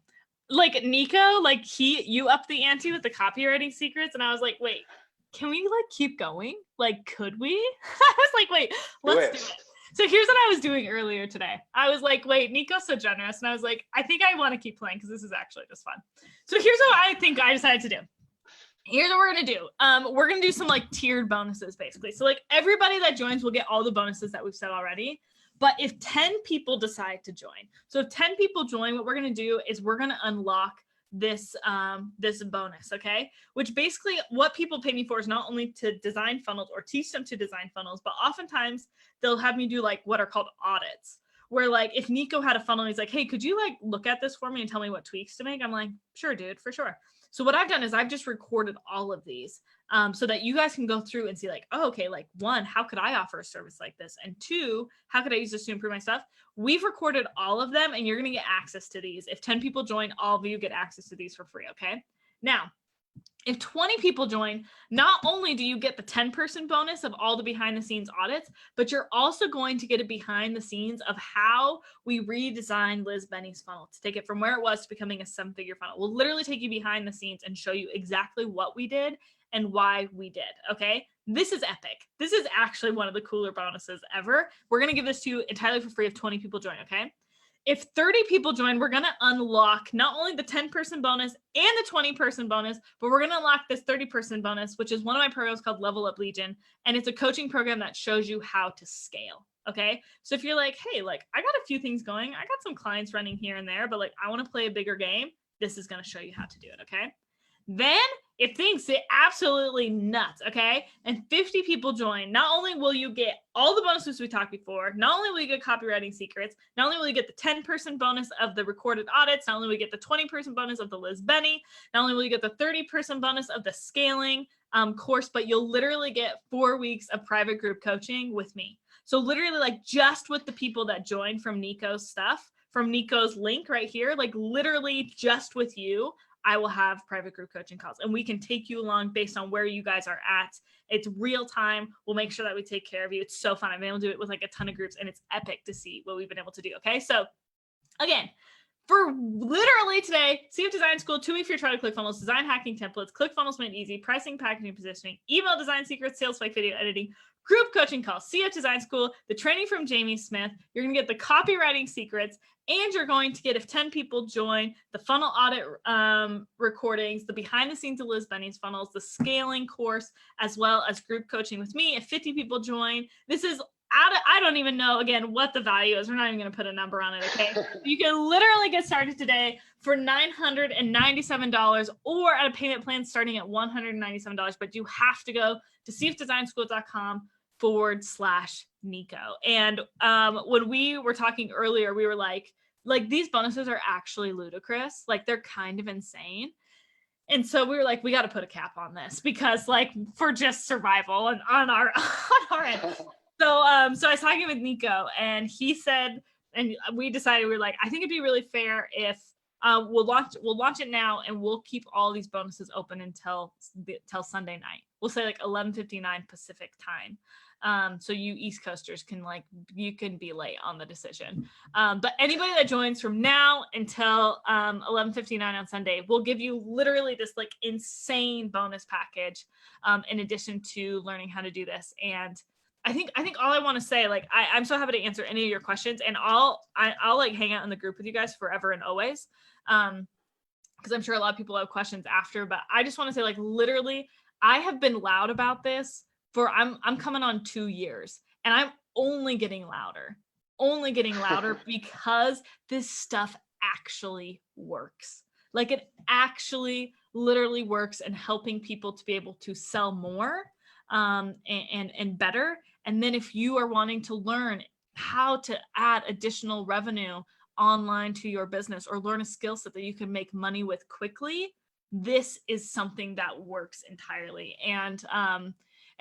Like Nico, like you upped the ante with the copywriting secrets, and I was like, wait, can we like keep going? Like, could we? I was like, wait, let's do it. So here's what I was doing earlier today. I was like, wait, Nico's so generous. And I was like, I think I want to keep playing because this is actually just fun. So here's what I think I decided to do. Here's what we're going to do. We're going to do some like tiered bonuses basically. So like everybody that joins will get all the bonuses that we've said already. But if 10 people decide to join, so if 10 people join, what we're going to do is we're going to unlock this bonus, okay? Which basically what people pay me for is not only to design funnels or teach them to design funnels, but oftentimes they'll have me do like what are called audits, where like if Nico had a funnel, he's like, hey, could you like look at this for me and tell me what tweaks to make? I'm like, sure, dude, for sure. So what I've done is I've just recorded all of these so that you guys can go through and see like, oh, okay, like 1, how could I offer a service like this? And 2, how could I use this to improve my stuff? We've recorded all of them and you're going to get access to these. If 10 people join, all of you get access to these for free, okay? Now, if 20 people join, not only do you get the 10-person bonus of all the behind the scenes audits, but you're also going to get a behind the scenes of how we redesigned Liz Benny's funnel to take it from where it was to becoming a 7-figure funnel. We'll literally take you behind the scenes and show you exactly what we did and why we did, okay? This is epic. This is actually one of the cooler bonuses ever. We're going to give this to you entirely for free if 20 people join, okay? If 30 people join, we're going to unlock not only the 10-person bonus and the 20-person bonus, but we're going to unlock this 30-person bonus, which is one of my programs called Level Up Legion. And it's a coaching program that shows you how to scale. Okay. So if you're like, hey, like I got a few things going, I got some clients running here and there, but like I want to play a bigger game, this is going to show you how to do it. Okay. Then if things get absolutely nuts, okay, and 50 people join, not only will you get all the bonuses we talked before, not only will you get copywriting secrets, not only will you get the 10-person bonus of the recorded audits, not only will you get the 20-person bonus of the Liz Benny, not only will you get the 30-person bonus of the scaling course, but you'll literally get 4 weeks of private group coaching with me. So literally like just with the people that join from Nico's stuff, from Nico's link right here, like literally just with you, I will have private group coaching calls and we can take you along based on where you guys are at. It's real time. We'll make sure that we take care of you. It's so fun. I've been able to do it with like a ton of groups and it's epic to see what we've been able to do. Okay. So again, for literally today, CF Design School, 2-week free trial to ClickFunnels, design hacking templates, ClickFunnels made easy, pricing, packaging, positioning, email design secrets, sales spike video editing, group coaching calls, CF Design School, the training from Jamie Smith. You're going to get the copywriting secrets, and you're going to get, if 10 people join, the funnel audit recordings, the behind the scenes of Liz Benny's funnels, the scaling course, as well as group coaching with me. If 50 people join, this is I don't even know, again, what the value is. We're not even going to put a number on it, okay? You can literally get started today for $997 or at a payment plan starting at $197, but you have to go to cfdesignschool.com/Nico. And when we were talking earlier, we were like these bonuses are actually ludicrous. Like they're kind of insane. And so we were like, we got to put a cap on this because like for just survival and on our end. So I was talking with Nico and he said, and we decided, we were like, I think it'd be really fair if we'll launch it now and we'll keep all these bonuses open until Sunday night. We'll say like 11:59 Pacific time. So you East Coasters you can be late on the decision. But anybody that joins from now until 11:59 on Sunday, we'll give you literally this like insane bonus package in addition to learning how to do this. And I think all I want to say, like, I'm so happy to answer any of your questions, and I'll like hang out in the group with you guys forever and always. Because I'm sure a lot of people have questions after, but I just want to say, like, literally, I have been loud about this for I'm coming on 2 years, and I'm only getting louder because this stuff actually works. Like it actually literally works in helping people to be able to sell more and better. And then if you are wanting to learn how to add additional revenue online to your business or learn a skill set that you can make money with quickly, this is something that works entirely. And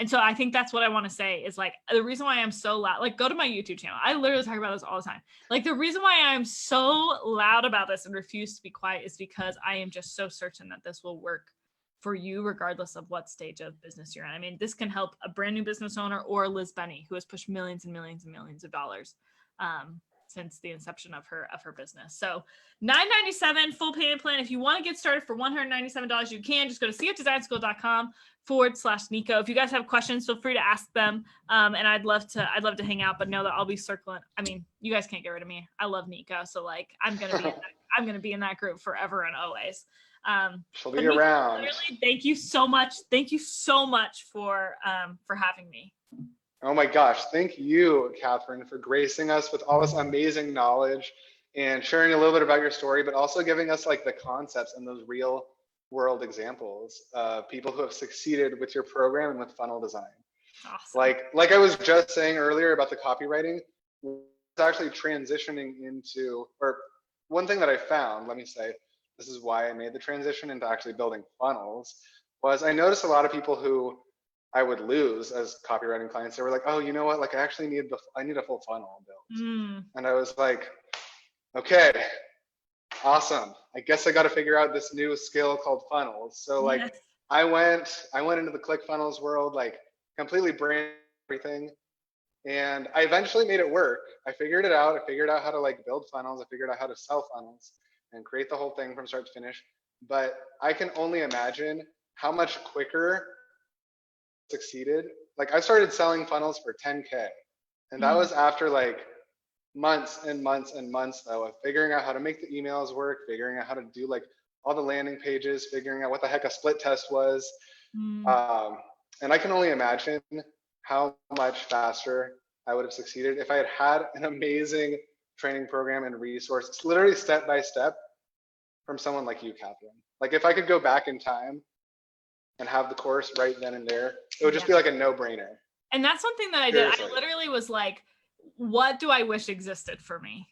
so I think that's what I want to say is like the reason why I'm so loud, like go to my YouTube channel. I literally talk about this all the time. Like the reason why I'm so loud about this and refuse to be quiet is because I am just so certain that this will work for you regardless of what stage of business you're in. I mean, this can help a brand new business owner or Liz Benny, who has pushed millions and millions and millions of dollars since the inception of her business. So $997 full payment plan. If you want to get started for $197, you can just go to cfdesignschool.com/Nico. If you guys have questions, feel free to ask them. And I'd love to hang out, but know that I'll be circling. I mean, you guys can't get rid of me. I love Nico. So like, I'm going to be in that group forever and always. She'll be around. Thank you so much. Thank you so much for having me. Oh my gosh, thank you, Kathryn, for gracing us with all this amazing knowledge and sharing a little bit about your story, but also giving us like the concepts and those real world examples of people who have succeeded with your program and with funnel design. Awesome. Like I was just saying earlier about the copywriting, it's actually transitioning into, or one thing that I found, let me say, this is why I made the transition into actually building funnels, was I noticed a lot of people who I would lose as copywriting clients. They were like, oh, you know what? Like I actually need a full funnel built. And I was like, okay, awesome. I guess I got to figure out this new skill called funnels. So like yes. I went into the ClickFunnels world, like completely brand everything. And I eventually made it work. I figured it out. I figured out how to like build funnels. I figured out how to sell funnels and create the whole thing from start to finish. But I can only imagine how much quicker succeeded. Like I started selling funnels for 10K, and that was after like months and months and months though of figuring out how to make the emails work, figuring out how to do like all the landing pages, figuring out what the heck a split test was. And I can only imagine how much faster I would have succeeded if I had had an amazing training program and resources, literally step by step from someone like you, Kathryn. Like if I could go back in time and have the course right then and there, it would just be like a no-brainer. And that's something that I did. I literally was like, what do I wish existed for me?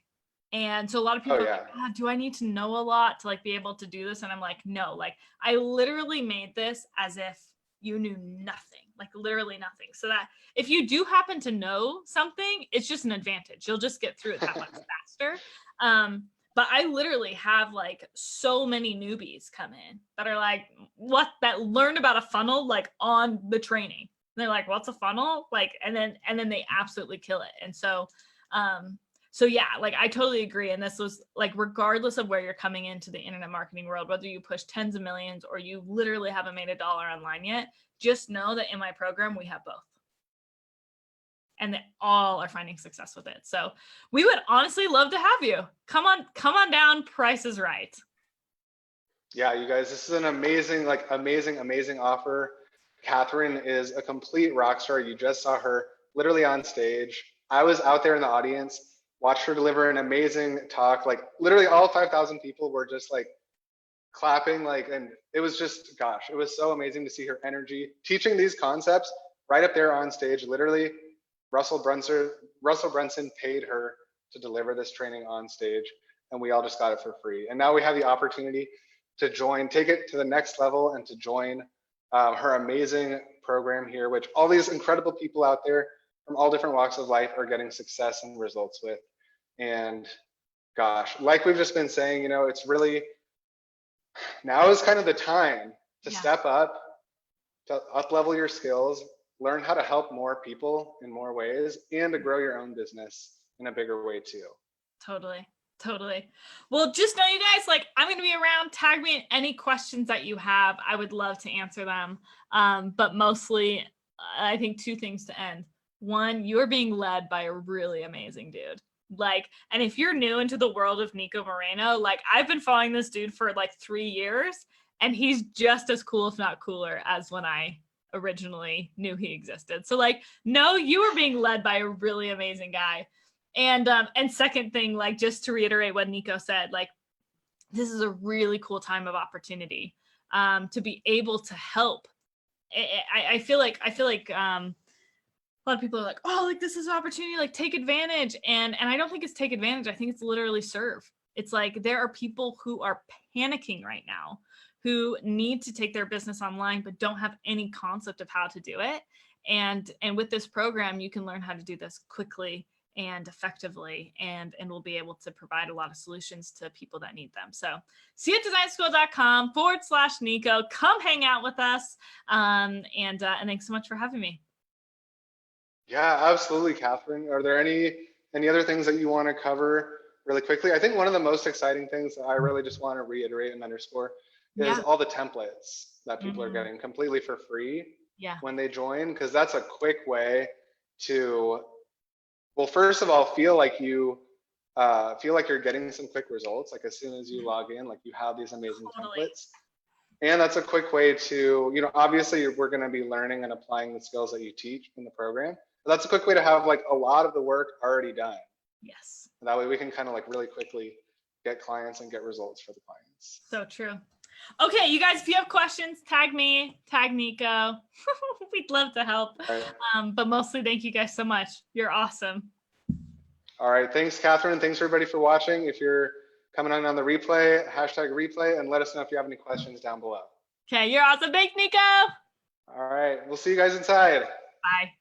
And so a lot of people are like, oh, do I need to know a lot to like be able to do this? And I'm like, no, like I literally made this as if you knew nothing, like literally nothing. So that if you do happen to know something, it's just an advantage. You'll just get through it that much faster. But I literally have like so many newbies come in that are like, what, that learned about a funnel, like on the training. And they're like, what's a funnel? Like, and then they absolutely kill it. And so, so yeah, like I totally agree. And this was like, regardless of where you're coming into the internet marketing world, whether you push tens of millions or you literally haven't made $1 online yet, just know that in my program, we have both. And they all are finding success with it. So we would honestly love to have you. Come on down. Price is right. Yeah, you guys, this is an amazing offer. Kathryn is a complete rock star. You just saw her literally on stage. I was out there in the audience, watched her deliver an amazing talk. Like literally all 5,000 people were just like clapping, like, and it was just, gosh, it was so amazing to see her energy teaching these concepts right up there on stage. Literally, Russell Brunson paid her to deliver this training on stage, and we all just got it for free. And now we have the opportunity to join, take it to the next level, and to join her amazing program here, which all these incredible people out there from all different walks of life are getting success and results with. And gosh, like we've just been saying, you know, it's really, now is kind of the time to step up, to up-level your skills, learn how to help more people in more ways, and to grow your own business in a bigger way too. Totally. Well, just know, you guys, like I'm going to be around. Tag me in any questions that you have. I would love to answer them. But mostly, I think 2 things to end. 1, you are being led by a really amazing dude. Like, and if you're new into the world of Nico Moreno, like I've been following this dude for like 3 years, and he's just as cool, if not cooler, as when I originally knew he existed. So like, no, you are being led by a really amazing guy. And second thing, like just to reiterate what Nico said, like this is a really cool time of opportunity to be able to help. I feel like a lot of people are like, oh, like this is an opportunity, like take advantage. And I don't think it's take advantage. I think it's literally serve. It's like there are people who are panicking right now who need to take their business online, but don't have any concept of how to do it. And with this program, you can learn how to do this quickly and effectively, and we'll be able to provide a lot of solutions to people that need them. So seatdesignschool.com/Nico, come hang out with us. And thanks so much for having me. Yeah, absolutely, Kathryn. Are there any other things that you want to cover really quickly? I think one of the most exciting things that I really just want to reiterate and underscore is all the templates that people are getting completely for free when they join, because that's a quick way to, well, first of all, feel like you're getting some quick results. Like as soon as you log in, like you have these amazing templates. And that's a quick way to, obviously we're going to be learning and applying the skills that you teach in the program. But that's a quick way to have like a lot of the work already done. Yes. And that way we can kind of like really quickly get clients and get results for the clients. So true. Okay, you guys, if you have questions, tag me, tag Nico. We'd love to help. Right. But mostly, thank you guys so much. You're awesome. All right. Thanks, Kathryn. Thanks everybody for watching. If you're coming on the replay, #replay, and let us know if you have any questions down below. Okay, you're awesome. Thanks, Nico. All right. We'll see you guys inside. Bye.